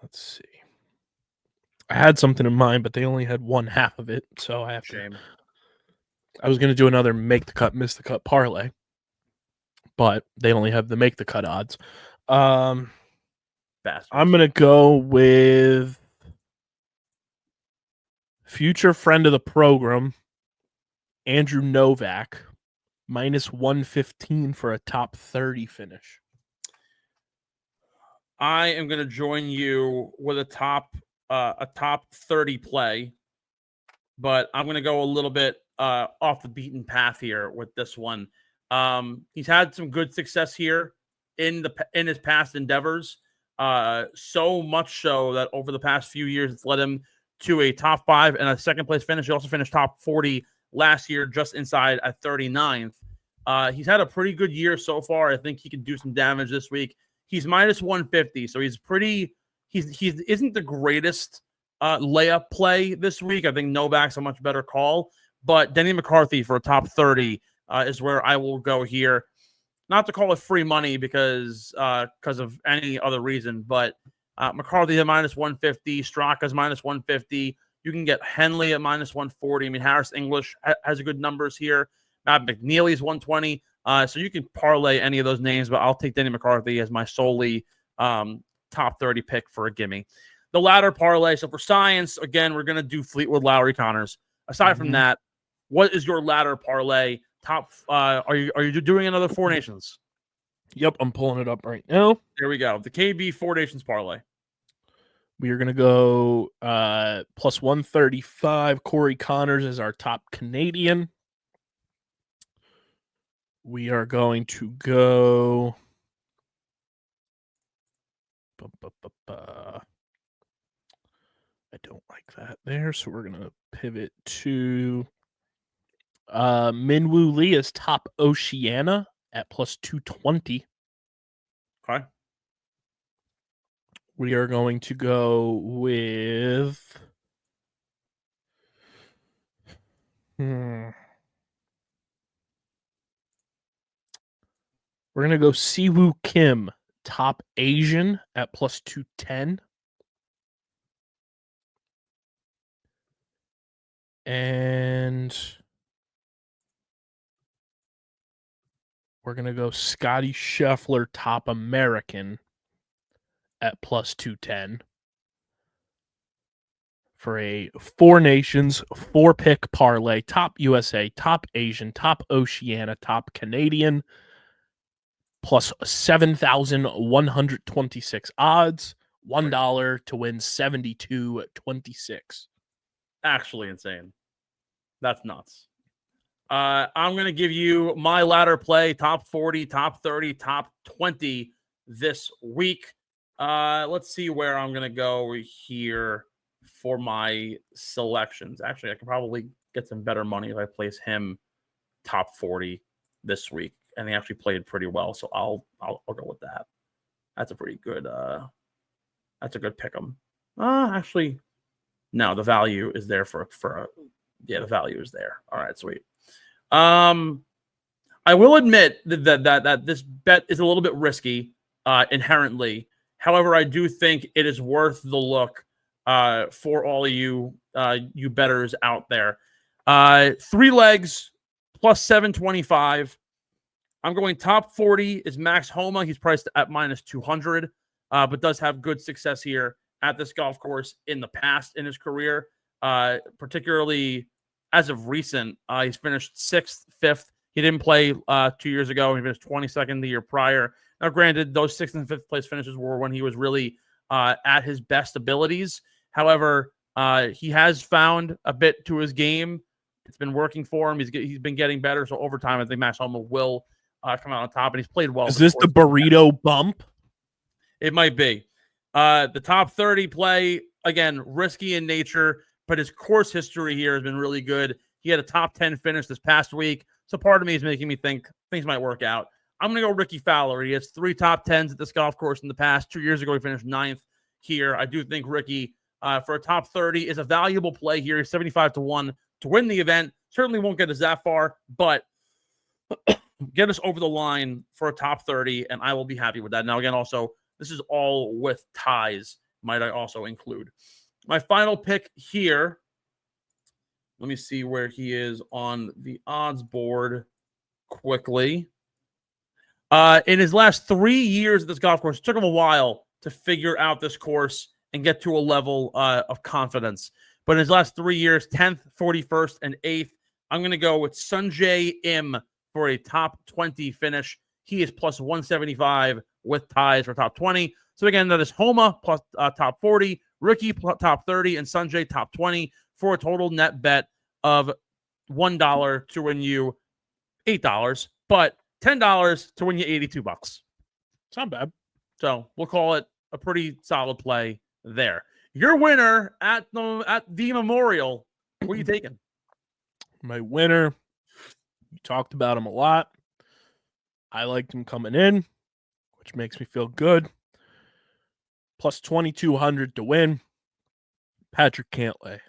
Let's see. I had something in mind, but they only had one half of it, so I have Shame. I was going to do another make the cut, miss the cut parlay, but they only have the make the cut odds. I'm going to go with future friend of the program, Andrew Novak, minus 115 for a top 30 finish. I am going to join you with a top 30 play, but I'm going to go a little bit off the beaten path here with this one. He's had some good success here in his past endeavors, so much so that over the past few years it's led him to a top 5 and a 2nd place finish. He also finished top 40 last year, just inside at 39th. He's had a pretty good year so far. I think he can do some damage this week. He's minus 150, so he's isn't the greatest layup play this week. I think Novak's a much better call, but Denny McCarthy for a top 30 is where I will go here. Not to call it free money because of any other reason, but McCarthy at minus 150, Straka's minus 150. You can get Henley at minus 140. I mean, Harris English has good numbers here. Matt McNeely's 120. So you can parlay any of those names, but I'll take Denny McCarthy as my solely top 30 pick for a gimme. The ladder parlay. So for science, again, we're going to do Fleetwood, Lowry, Connors. Aside from that, what is your ladder parlay? Top? Are you doing another Four Nations? Yep, I'm pulling it up right now. There we go. The KB Four Nations parlay. We are going to go plus 135. Corey Connors is our top Canadian. We are going to go. I don't like that there, so we're going to pivot to Minwoo Lee is top Oceania at plus 220. Okay. We are going to go with. We're going to go Siwoo Kim, top Asian at plus 210. And we're going to go Scotty Scheffler, top American at plus 210 for a Four Nations, 4-pick parlay, top USA, top Asian, top Oceania, top Canadian, plus 7,126 odds, $1 to win 72.26. Actually insane. That's nuts. I'm going to give you my ladder play, top 40, top 30, top 20 this week. Let's see where I'm going to go here for my selections. Actually, I can probably get some better money if I place him top 40 this week. And he actually played pretty well, so I'll go with that. That's a pretty good that's a good pick 'em. Actually, no, the value is there for the value is there. All right, sweet. I will admit that this bet is a little bit risky inherently. However, I do think it is worth the look for all of you bettors out there. 3 legs plus 725. I'm going top 40 is Max Homa. He's priced at minus 200, but does have good success here at this golf course in the past in his career, particularly as of recent. He's finished 6th, 5th. He didn't play 2 years ago. He finished 22nd the year prior. Now, granted, those 6th and 5th place finishes were when he was really at his best abilities. However, he has found a bit to his game. It's been working for him. He's been getting better. So over time, I think Max Homa will come out on top, and he's played well. Is this the burrito bump? It might be. The top 30 play, again, risky in nature, but his course history here has been really good. He had a top 10 finish this past week, so part of me is making me think things might work out. I'm going to go Ricky Fowler. He has 3 top 10s at this golf course in the past. 2 years ago, he finished 9th here. I do think Ricky, for a top 30, is a valuable play here. He's 75-1 to win the event. Certainly won't get us that far, but get us over the line for a top 30, and I will be happy with that. Now, again, also, this is all with ties, might I also include. My final pick here, let me see where he is on the odds board quickly. In his last 3 years at this golf course, it took him a while to figure out this course and get to a level of confidence. But in his last 3 years, 10th, 41st, and 8th, I'm going to go with Sunjae Im for a top 20 finish. He is plus 175 with ties for top 20. So again, that is Homa plus top 40, Ricky top 30, and Sunjae top 20 for a total net bet of $1 to win you $8, but $10 to win you $82. It's not bad. So we'll call it a pretty solid play there. Your winner at the Memorial, what are you taking? My winner, you talked about him a lot. I liked him coming in, which makes me feel good. Plus 2,200 to win. Patrick Cantlay.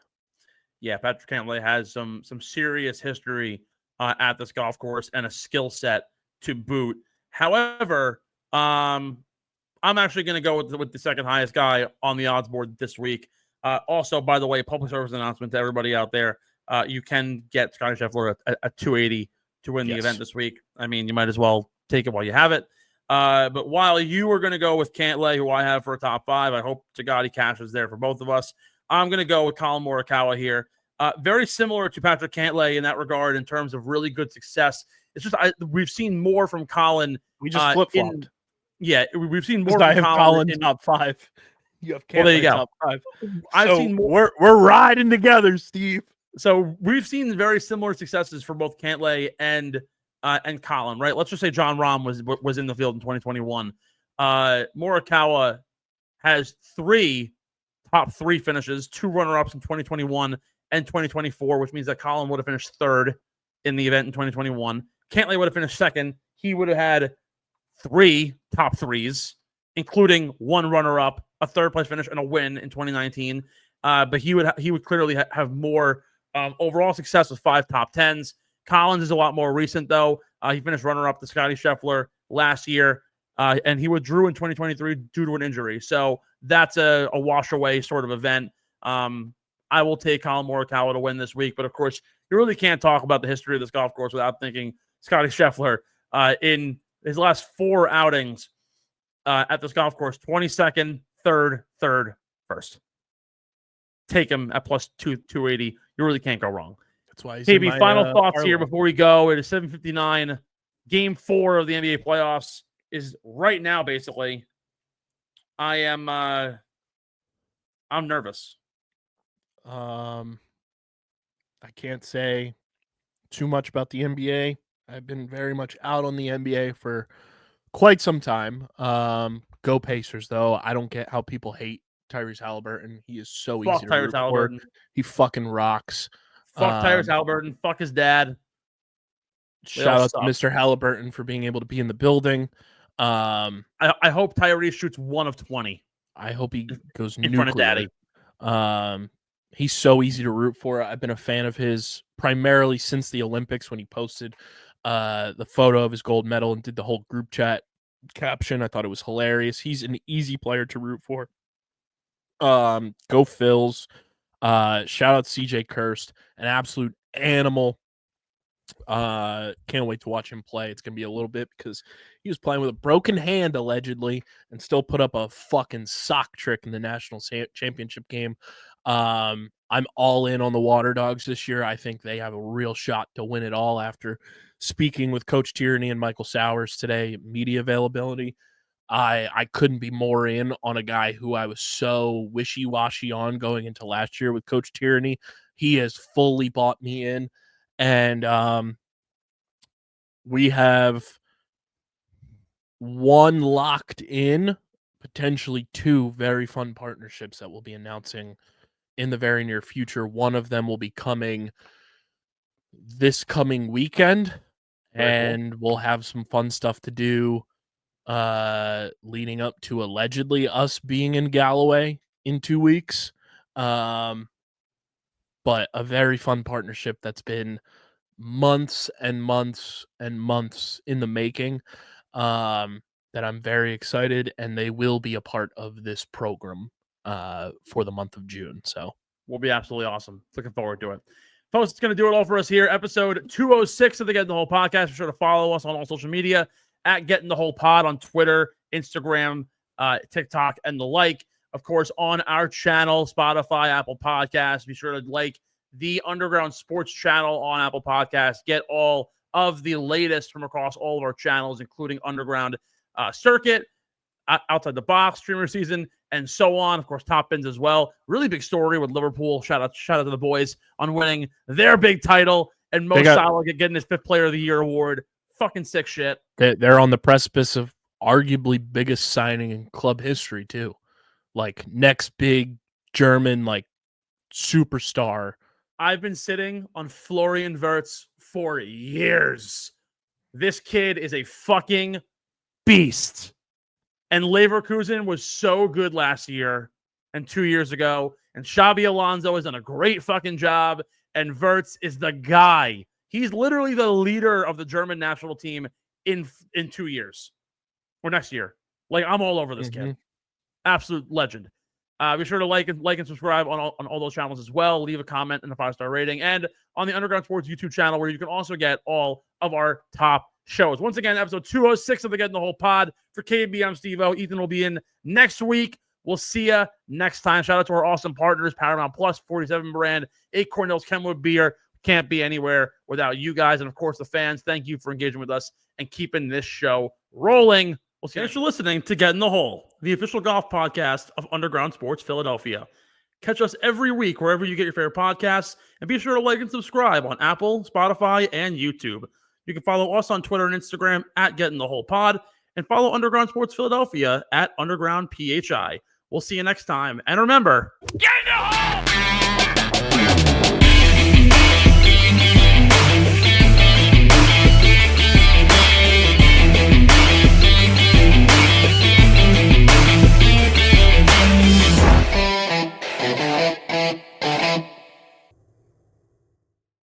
Yeah, Patrick Cantlay has some serious history at this golf course and a skill set to boot. However, I'm actually going to go with the second highest guy on the odds board this week. Also, by the way, public service announcement to everybody out there. You can get Scotty Scheffler at 280 to win the Yes. event this week. I mean, you might as well take it while you have it. But while you are going to go with Cantlay, who I have for a top 5, I hope to God he cashes there for both of us. I'm going to go with Colin Morikawa here. Very similar to Patrick Cantlay in that regard in terms of really good success. It's just we've seen more from Colin. We just flip-flopped. Yeah, we've seen more I from have Colin in top 5. You have Cantlay well, there you go. top 5. I've So seen more. We're riding together, Steve. So we've seen very similar successes for both Cantlay and Colin, right? Let's just say John Rahm was in the field in 2021. Morikawa has 3 top 3 finishes, 2 runner-ups in 2021 and 2024, which means that Colin would have finished 3rd in the event in 2021. Cantlay would have finished 2nd. He would have had 3 top 3s, including 1 runner-up, a 3rd-place finish, and a win in 2019. But he would clearly have more overall success with 5 top 10s. Collins is a lot more recent, though. He finished runner-up to Scotty Scheffler last year, and he withdrew in 2023 due to an injury. So that's a wash-away sort of event. I will take Colin Morikawa to win this week, but of course, you really can't talk about the history of this golf course without thinking Scotty Scheffler in his last 4 outings at this golf course, 22nd, 3rd, 3rd, 1st. Take him at plus 280. You really can't go wrong. That's why he's KB, final thoughts parlay. here before we go. It is 7:59. Game 4 of the NBA playoffs is right now, basically. I'm nervous. I can't say too much about the NBA. I've been very much out on the NBA for quite some time. Go Pacers, though. I don't get how people hate Tyrese Halliburton. He is so Fuck easy to root Tyrese for. Halliburton. He fucking rocks. Fuck Tyrese Halliburton. Fuck his dad. Shout out suck. to Mr. Halliburton for being able to be in the building. I hope Tyrese shoots 1 of 20. I hope he goes in nuclear. front of daddy. He's so easy to root for. I've been a fan of his primarily since the Olympics when he posted the photo of his gold medal and did the whole group chat caption. I thought it was hilarious. He's an easy player to root for. Go Phils. Shout out CJ Kirst, an absolute animal. Can't wait to watch him play. It's gonna be a little bit because he was playing with a broken hand allegedly and still put up a fucking sock trick in the national championship game. I'm all in on the Water Dogs this year. I think they have a real shot to win it all after speaking with Coach Tierney and Michael Sowers today, media availability. I couldn't be more in on a guy who I was so wishy-washy on going into last year with Coach Tierney. He has fully bought me in. And we have 1 locked in, potentially 2 very fun partnerships that we'll be announcing in the very near future. One of them will be coming this coming weekend, and we'll have some fun stuff to do leading up to allegedly us being in Galloway in 2 weeks. But a very fun partnership that's been months and months and months in the making, that I'm very excited, and they will be a part of this program for the month of June. So will be absolutely awesome. Looking forward to it. Folks, it's going to do it all for us here. Episode 206 of the Get in the Hole podcast. Be sure to follow us on all social media at Get in the Hole Pod on Twitter, Instagram, TikTok, and the like. Of course, on our channel, Spotify, Apple Podcasts. Be sure to like the Underground Sports channel on Apple Podcasts. Get all of the latest from across all of our channels, including Underground Circuit, Outside the Box, Streamer Season, and so on. Of course, Top Bins as well. Really big story with Liverpool. Shout out to the boys on winning their big title, and Mo Salah getting his 5th Player of the Year award. Fucking sick shit. They're on the precipice of arguably biggest signing in club history too. Like next big German superstar. I've been sitting on Florian Wirtz for years. This kid is a fucking beast. And Leverkusen was so good last year and 2 years ago. And Xabi Alonso has done a great fucking job. And Wirtz is the guy. He's literally the leader of the German national team in 2 years or next year. I'm all over this kid. Absolute legend. Be sure to like and subscribe on all those channels as well. Leave a comment and a 5-star rating. And on the Underground Sports YouTube channel, where you can also get all of our top shows. Once again, episode 206 of the Get in the Hole pod. For KB, I'm Steve-O. Ethan will be in next week. We'll see you next time. Shout out to our awesome partners, Paramount Plus, 47 brand, Acorn Hills, Kenwood Beer. Can't be anywhere without you guys. And, of course, the fans. Thank you for engaging with us and keeping this show rolling. We'll see you. Thanks for listening to Get in the Hole, the official golf podcast of Underground Sports Philadelphia. Catch us every week wherever you get your favorite podcasts. And be sure to like and subscribe on Apple, Spotify, and YouTube. You can follow us on Twitter and Instagram at Get in the Hole Pod. And follow Underground Sports Philadelphia at Underground PHI. We'll see you next time. And remember, get in the hole!